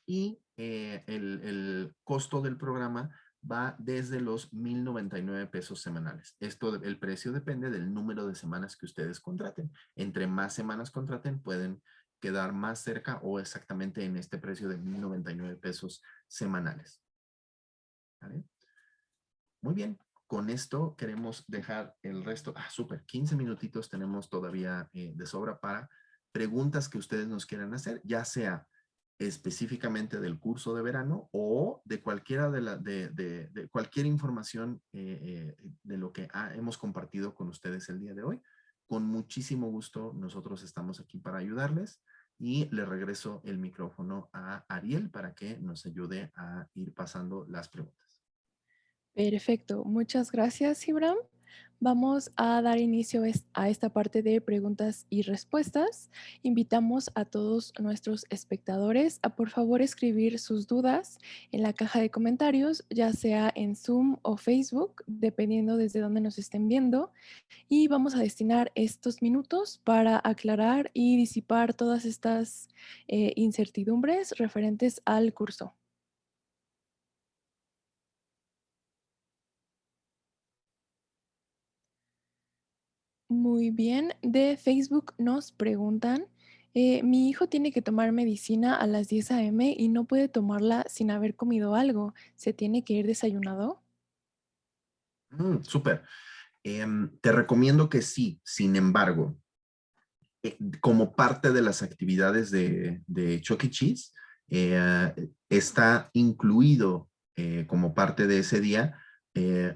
C: Y el costo del programa va desde los 1,099 pesos semanales. El precio depende del número de semanas que ustedes contraten. Entre más semanas contraten, pueden quedar más cerca o exactamente en este precio de 1,099 pesos semanales. ¿Vale? Muy bien. Con esto queremos dejar el resto. Súper. 15 minutitos tenemos todavía de sobra para preguntas que ustedes nos quieran hacer, ya sea específicamente del curso de verano o de cualquiera de cualquier información de lo que hemos compartido con ustedes el día de hoy. Con muchísimo gusto nosotros estamos aquí para ayudarles y le regreso el micrófono a Ariel para que nos ayude a ir pasando las preguntas.
A: Perfecto, muchas gracias, Ibram. Vamos a dar inicio a esta parte de preguntas y respuestas. Invitamos a todos nuestros espectadores a por favor escribir sus dudas en la caja de comentarios, ya sea en Zoom o Facebook, dependiendo desde dónde nos estén viendo. Y vamos a destinar estos minutos para aclarar y disipar todas estas incertidumbres referentes al curso. Muy bien, de Facebook nos preguntan, mi hijo tiene que tomar medicina a las 10 a.m. y no puede tomarla sin haber comido algo. ¿Se tiene que ir desayunado?
C: Súper. Te recomiendo que sí. Sin embargo, como parte de las actividades de Chuck E. Cheese, está incluido como parte de ese día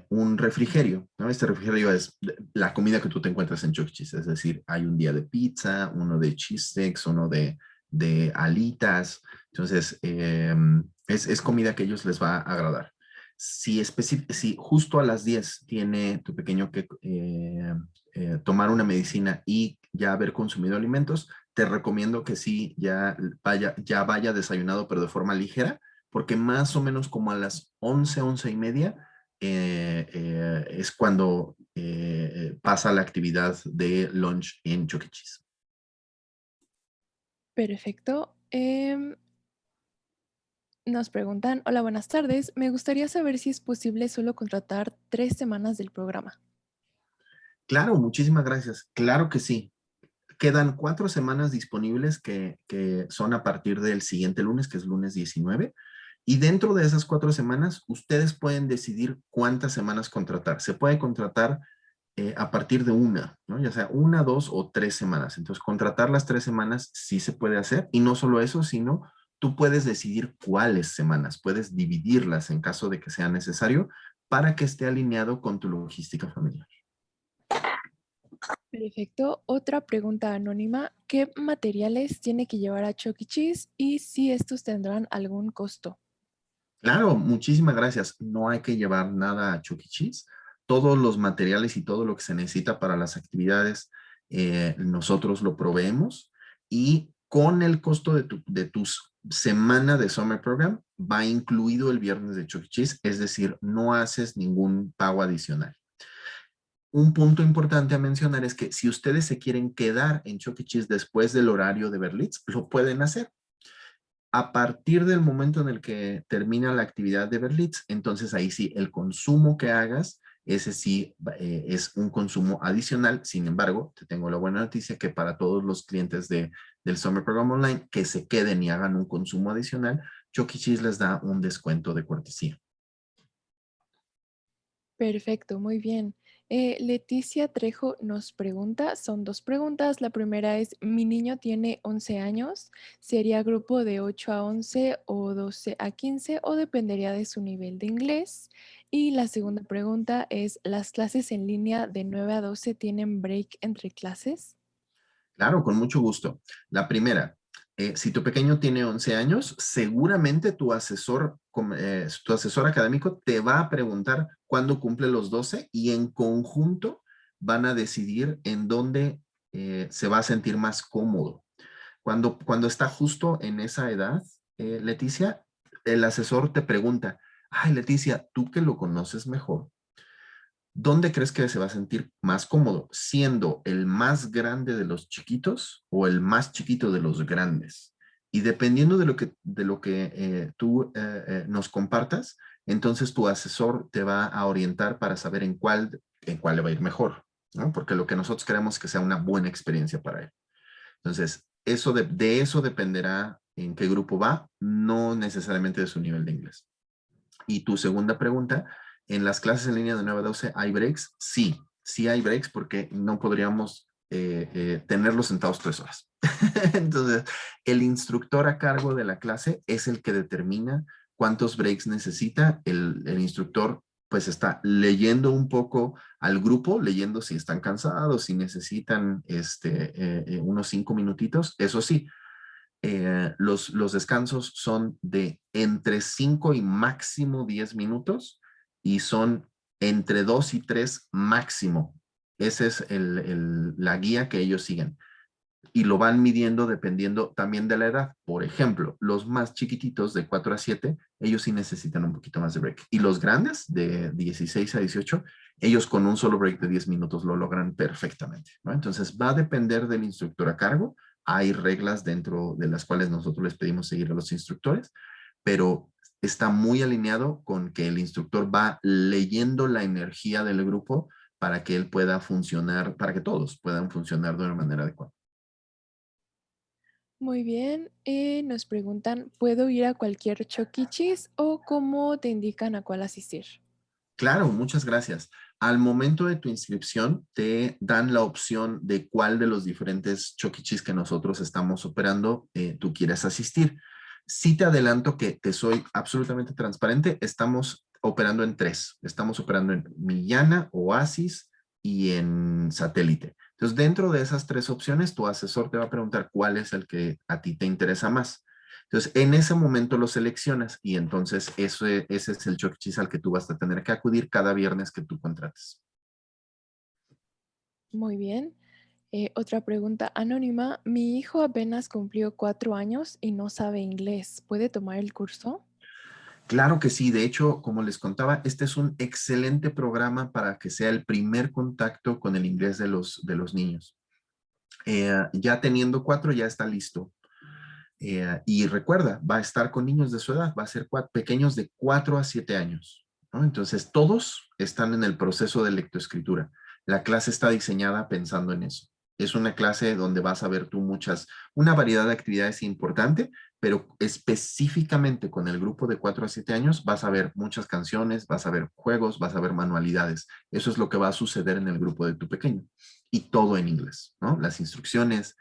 C: un refrigerio, ¿no? Este refrigerio es la comida que tú te encuentras en Chuck E. Cheese, es decir, hay un día de pizza, uno de cheese sticks, uno de alitas, entonces es comida que a ellos les va a agradar. Si justo a las 10 tiene tu pequeño que tomar una medicina y ya haber consumido alimentos, te recomiendo que sí ya vaya desayunado, pero de forma ligera, porque más o menos como a las 11, 11:30 es cuando pasa la actividad de lunch en Chuck E. Cheese.
A: Perfecto. Nos preguntan, hola, buenas tardes. Me gustaría saber si es posible solo contratar 3 semanas del programa.
C: Claro, muchísimas gracias. Claro que sí. Quedan 4 semanas disponibles que son a partir del siguiente lunes, que es lunes 19. Y dentro de esas 4 semanas, ustedes pueden decidir cuántas semanas contratar. Se puede contratar a partir de una, ¿no? Ya sea 1, 2 o 3 semanas. Entonces, contratar las 3 semanas sí se puede hacer. Y no solo eso, sino tú puedes decidir cuáles semanas. Puedes dividirlas en caso de que sea necesario para que esté alineado con tu logística familiar.
A: Perfecto. Otra pregunta anónima. ¿Qué materiales tiene que llevar a Chuck E. Cheese y si estos tendrán algún costo?
C: Claro, muchísimas gracias. No hay que llevar nada a Chuck E. Cheese. Todos los materiales y todo lo que se necesita para las actividades, nosotros lo proveemos y con el costo de tu semana de Summer Program va incluido el viernes de Chuck E. Cheese, es decir, no haces ningún pago adicional. Un punto importante a mencionar es que si ustedes se quieren quedar en Chuck E. Cheese después del horario de Berlitz, lo pueden hacer. A partir del momento en el que termina la actividad de Berlitz, entonces ahí sí, el consumo que hagas, ese sí es un consumo adicional. Sin embargo, te tengo la buena noticia que para todos los clientes del Summer Program Online que se queden y hagan un consumo adicional, Chuck E. Cheese les da un descuento de cortesía.
A: Perfecto, muy bien. Leticia Trejo nos pregunta, son 2 preguntas. La primera es, mi niño tiene 11 años, ¿sería grupo de 8 a 11 o 12 a 15 o dependería de su nivel de inglés? Y la segunda pregunta es, ¿las clases en línea de 9 a 12 tienen break entre clases?
C: Claro, con mucho gusto. La primera, si tu pequeño tiene 11 años, seguramente tu asesor académico te va a preguntar cuándo cumple los 12 y en conjunto van a decidir en dónde se va a sentir más cómodo. Cuando está justo en esa edad, Leticia, el asesor te pregunta, ay, Leticia, tú que lo conoces mejor, ¿dónde crees que se va a sentir más cómodo? ¿Siendo el más grande de los chiquitos o el más chiquito de los grandes? Y dependiendo de lo que tú nos compartas, entonces tu asesor te va a orientar para saber en cuál le va a ir mejor, ¿no? Porque lo que nosotros queremos es que sea una buena experiencia para él. Entonces, de eso dependerá en qué grupo va, no necesariamente de su nivel de inglés. Y tu segunda pregunta, ¿en las clases en línea de 9 a 12 hay breaks? Sí, sí hay breaks porque no podríamos tenerlos sentados 3 horas. Entonces, el instructor a cargo de la clase es el que determina cuántos breaks necesita. El instructor pues está leyendo un poco al grupo, leyendo si están cansados, si necesitan unos 5 minutitos. Eso sí, los descansos son de entre 5 y máximo 10 minutos y son entre 2 y 3 máximo. Esa es la guía que ellos siguen y lo van midiendo dependiendo también de la edad. Por ejemplo, los más chiquititos de 4 a 7, ellos sí necesitan un poquito más de break. Y los grandes de 16 a 18, ellos con un solo break de 10 minutos lo logran perfectamente, ¿no? Entonces va a depender del instructor a cargo. Hay reglas dentro de las cuales nosotros les pedimos seguir a los instructores, pero está muy alineado con que el instructor va leyendo la energía del grupo para que él pueda funcionar, para que todos puedan funcionar de una manera adecuada.
A: Muy bien. Nos preguntan, ¿puedo ir a cualquier Chuck E. Cheese o cómo te indican a cuál asistir?
C: Claro, muchas gracias. Al momento de tu inscripción, te dan la opción de cuál de los diferentes Chuck E. Cheese que nosotros estamos operando tú quieres asistir. Sí te adelanto que te soy absolutamente transparente. Estamos operando en 3. Estamos operando en Millana, Oasis y en Satélite. Entonces, dentro de esas 3 opciones, tu asesor te va a preguntar cuál es el que a ti te interesa más. Entonces, en ese momento lo seleccionas y entonces ese es el Chuck E. Cheese al que tú vas a tener que acudir cada viernes que tú contrates.
A: Muy bien. Otra pregunta anónima. Mi hijo apenas cumplió 4 años y no sabe inglés. ¿Puede tomar el curso?
C: Claro que sí. De hecho, como les contaba, este es un excelente programa para que sea el primer contacto con el inglés de los niños. Ya teniendo 4, ya está listo. Y recuerda, va a estar con niños de su edad, va a ser pequeños de 4 a 7 años, ¿no? Entonces, todos están en el proceso de lectoescritura. La clase está diseñada pensando en eso. Es una clase donde vas a ver tú una variedad de actividades importante, pero específicamente con el grupo de 4 a 7 años vas a ver muchas canciones, vas a ver juegos, vas a ver manualidades. Eso es lo que va a suceder en el grupo de tu pequeño. Y todo en inglés, ¿no? Las instrucciones,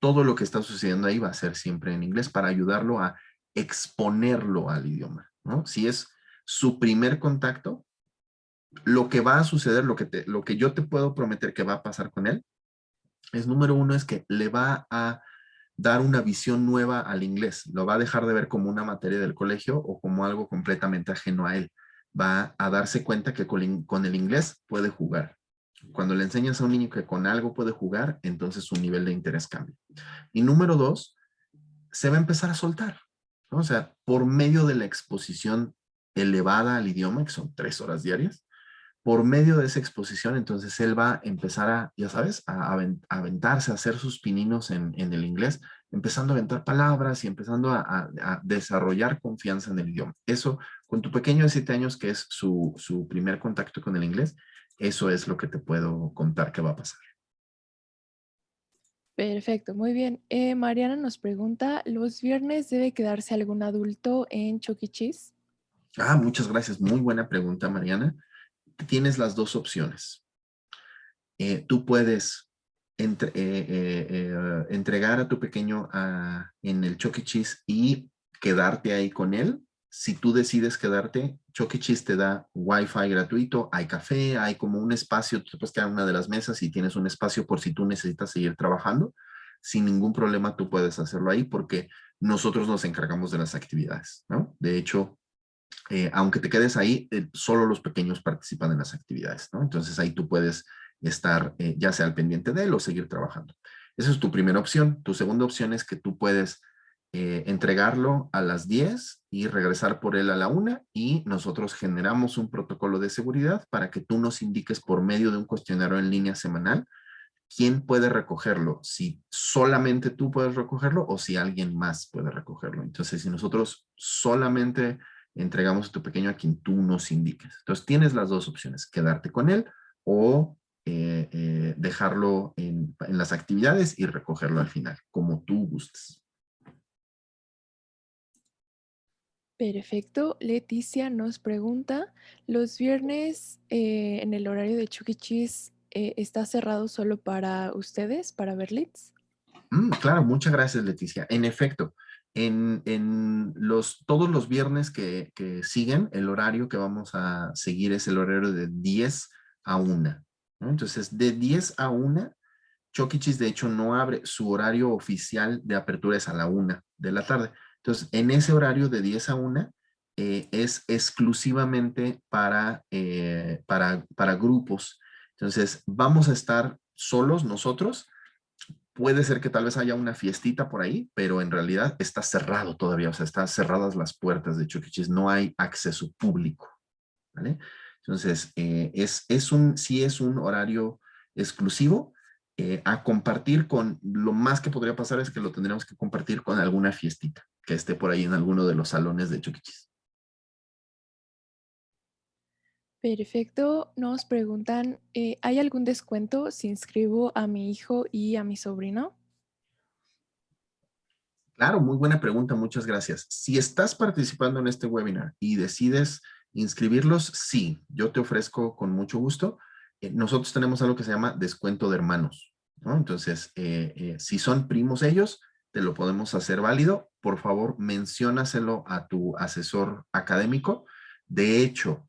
C: todo lo que está sucediendo ahí va a ser siempre en inglés para ayudarlo a exponerlo al idioma, ¿no? Si es su primer contacto, lo que va a suceder, lo que yo te puedo prometer que va a pasar con él, es número uno, es que le va a dar una visión nueva al inglés. Lo va a dejar de ver como una materia del colegio o como algo completamente ajeno a él. Va a darse cuenta que con el inglés puede jugar. Cuando le enseñas a un niño que con algo puede jugar, entonces su nivel de interés cambia. Y número dos, se va a empezar a soltar, ¿no? O sea, por medio de la exposición elevada al idioma, que son 3 horas diarias, por medio de esa exposición, entonces él va a empezar ya sabes, a aventarse, a hacer sus pininos en el inglés, empezando a aventar palabras y empezando a desarrollar confianza en el idioma. Eso, con tu pequeño de 7 años, que es su primer contacto con el inglés, eso es lo que te puedo contar que va a pasar.
A: Perfecto, muy bien. Mariana nos pregunta, ¿los viernes debe quedarse algún adulto en Chuck E. Cheese?
C: Muchas gracias. Muy buena pregunta, Mariana. Tienes las dos opciones. Tú puedes entregar a tu pequeño en el Chuck E. Cheese y quedarte ahí con él. Si tú decides quedarte, Chuck E. Cheese te da Wi-Fi gratuito, hay café, hay como un espacio, tú te puedes quedar en una de las mesas y tienes un espacio por si tú necesitas seguir trabajando. Sin ningún problema tú puedes hacerlo ahí porque nosotros nos encargamos de las actividades, ¿no? De hecho, aunque te quedes ahí, solo los pequeños participan en las actividades, ¿no? Entonces ahí tú puedes estar ya sea al pendiente de él o seguir trabajando. Esa es tu primera opción. Tu segunda opción es que tú puedes entregarlo a las 10 y regresar por él a la 1 y nosotros generamos un protocolo de seguridad para que tú nos indiques por medio de un cuestionario en línea semanal quién puede recogerlo, si solamente tú puedes recogerlo o si alguien más puede recogerlo. Entonces, si nosotros solamente entregamos a tu pequeño a quien tú nos indiques. Entonces tienes las dos opciones, quedarte con él o dejarlo en las actividades y recogerlo al final, como tú gustes.
A: Perfecto. Leticia nos pregunta, ¿los viernes en el horario de Chuck E. Cheese está cerrado solo para ustedes, para Berlitz?
C: Claro, muchas gracias, Leticia. En efecto, todos los viernes que siguen, el horario que vamos a seguir es el horario de 10 a 1, ¿no? Entonces, de 10 a 1, Chuck E. Cheese, de hecho, no abre. Su horario oficial de apertura es a la 1 de la tarde. Entonces, en ese horario de 10 a 1 es exclusivamente para grupos. Entonces, vamos a estar solos nosotros. Puede ser que tal vez haya una fiestita por ahí, pero en realidad está cerrado todavía, o sea, están cerradas las puertas de Chuck E. Cheese, no hay acceso público, ¿vale? Entonces, sí es un horario exclusivo. A compartir lo más que podría pasar es que lo tendríamos que compartir con alguna fiestita que esté por ahí en alguno de los salones de Chuck E. Cheese.
A: Perfecto. Nos preguntan, ¿hay algún descuento si inscribo a mi hijo y a mi sobrino?
C: Claro, muy buena pregunta, muchas gracias. Si estás participando en este webinar y decides inscribirlos, sí, yo te ofrezco con mucho gusto. Nosotros tenemos algo que se llama descuento de hermanos, ¿no? Entonces, si son primos ellos, te lo podemos hacer válido. Por favor, menciónaselo a tu asesor académico. De hecho,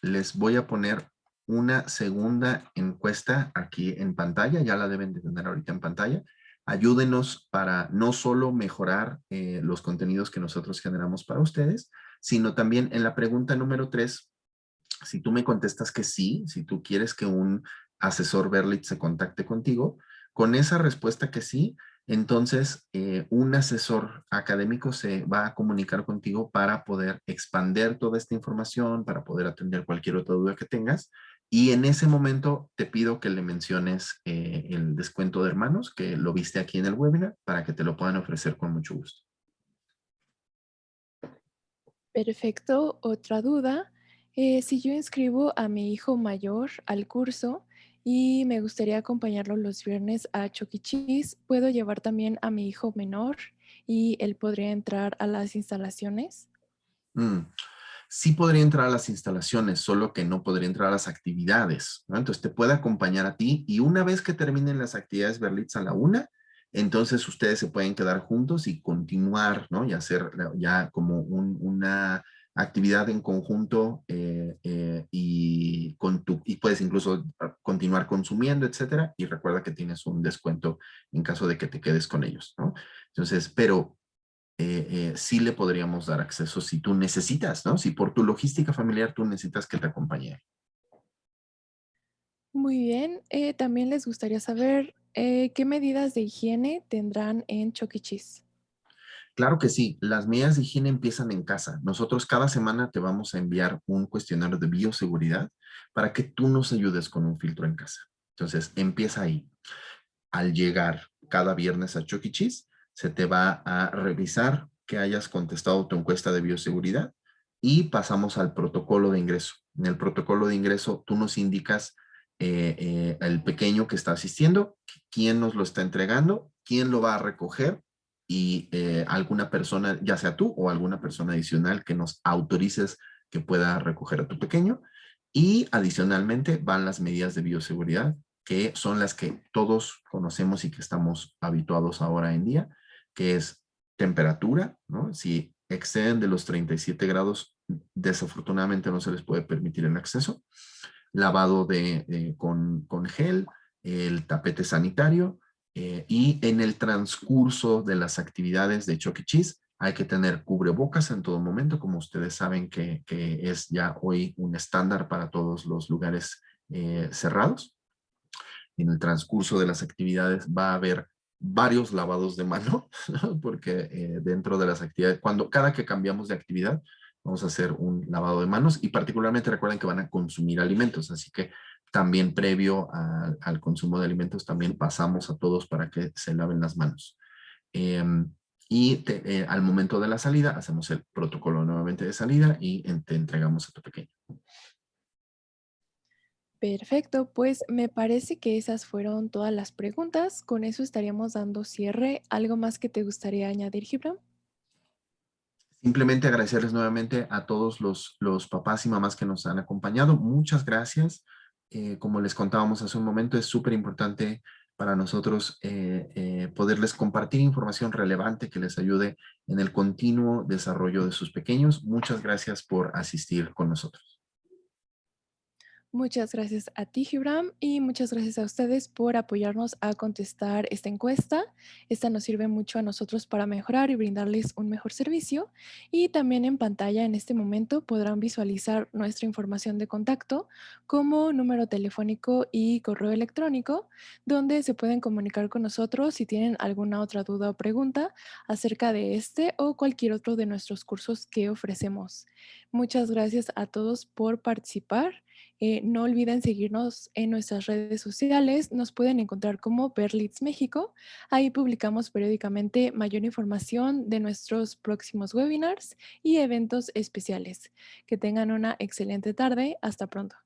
C: les voy a poner una segunda encuesta aquí en pantalla, ya la deben de tener ahorita en pantalla. Ayúdenos para no solo mejorar los contenidos que nosotros generamos para ustedes, sino también en la pregunta número 3, si tú me contestas que sí, si tú quieres que un asesor Berlitz se contacte contigo, con esa respuesta que sí, entonces un asesor académico se va a comunicar contigo para poder expander toda esta información, para poder atender cualquier otra duda que tengas. Y en ese momento te pido que le menciones el descuento de hermanos, que lo viste aquí en el webinar, para que te lo puedan ofrecer con mucho gusto.
A: Perfecto. Otra duda. Si yo inscribo a mi hijo mayor al curso y me gustaría acompañarlo los viernes a Chuck E. Cheese, ¿puedo llevar también a mi hijo menor y él podría entrar a las instalaciones?
C: Mm. Sí podría entrar a las instalaciones, solo que no podría entrar a las actividades, ¿no? Entonces te puede acompañar a ti y una vez que terminen las actividades Berlitz a la 1, entonces ustedes se pueden quedar juntos y continuar, ¿no? Y hacer ya como una actividad en conjunto y puedes incluso continuar consumiendo, etcétera. Y recuerda que tienes un descuento en caso de que te quedes con ellos, ¿no? Entonces, pero sí le podríamos dar acceso si tú necesitas, ¿no? Si por tu logística familiar tú necesitas que te acompañe.
A: Muy bien. También les gustaría saber qué medidas de higiene tendrán en Chuck E. Cheese.
C: Claro que sí, las medidas de higiene empiezan en casa. Nosotros cada semana te vamos a enviar un cuestionario de bioseguridad para que tú nos ayudes con un filtro en casa. Entonces, empieza ahí. Al llegar cada viernes a Chuck E. Cheese, se te va a revisar que hayas contestado tu encuesta de bioseguridad y pasamos al protocolo de ingreso. En el protocolo de ingreso, tú nos indicas el pequeño que está asistiendo, quién nos lo está entregando, quién lo va a recoger y alguna persona, ya sea tú o alguna persona adicional que nos autorices que pueda recoger a tu pequeño. Y adicionalmente van las medidas de bioseguridad, que son las que todos conocemos y que estamos habituados ahora en día, que es temperatura, ¿no? Si exceden de los 37 grados, desafortunadamente no se les puede permitir el acceso. Lavado con gel, el tapete sanitario y en el transcurso de las actividades de Chuck E. Cheese hay que tener cubrebocas en todo momento, como ustedes saben que es ya hoy un estándar para todos los lugares cerrados. En el transcurso de las actividades va a haber varios lavados de mano, ¿no? Porque dentro de las actividades, cada que cambiamos de actividad, vamos a hacer un lavado de manos y particularmente recuerden que van a consumir alimentos, así que también previo al consumo de alimentos también pasamos a todos para que se laven las manos. Eh, y al momento de la salida hacemos el protocolo nuevamente de salida y te entregamos a tu pequeño.
A: Perfecto, pues me parece que esas fueron todas las preguntas. Con eso estaríamos dando cierre. ¿Algo más que te gustaría añadir, Gibran?
C: Simplemente agradecerles nuevamente a todos los papás y mamás que nos han acompañado. Muchas gracias. Como les contábamos hace un momento, es súper importante para nosotros poderles compartir información relevante que les ayude en el continuo desarrollo de sus pequeños. Muchas gracias por asistir con nosotros.
A: Muchas gracias a ti, Gibram, y muchas gracias a ustedes por apoyarnos a contestar esta encuesta. Esta nos sirve mucho a nosotros para mejorar y brindarles un mejor servicio. Y también en pantalla en este momento podrán visualizar nuestra información de contacto como número telefónico y correo electrónico, donde se pueden comunicar con nosotros si tienen alguna otra duda o pregunta acerca de este o cualquier otro de nuestros cursos que ofrecemos. Muchas gracias a todos por participar. No olviden seguirnos en nuestras redes sociales. Nos pueden encontrar como Berlitz México. Ahí publicamos periódicamente mayor información de nuestros próximos webinars y eventos especiales. Que tengan una excelente tarde. Hasta pronto.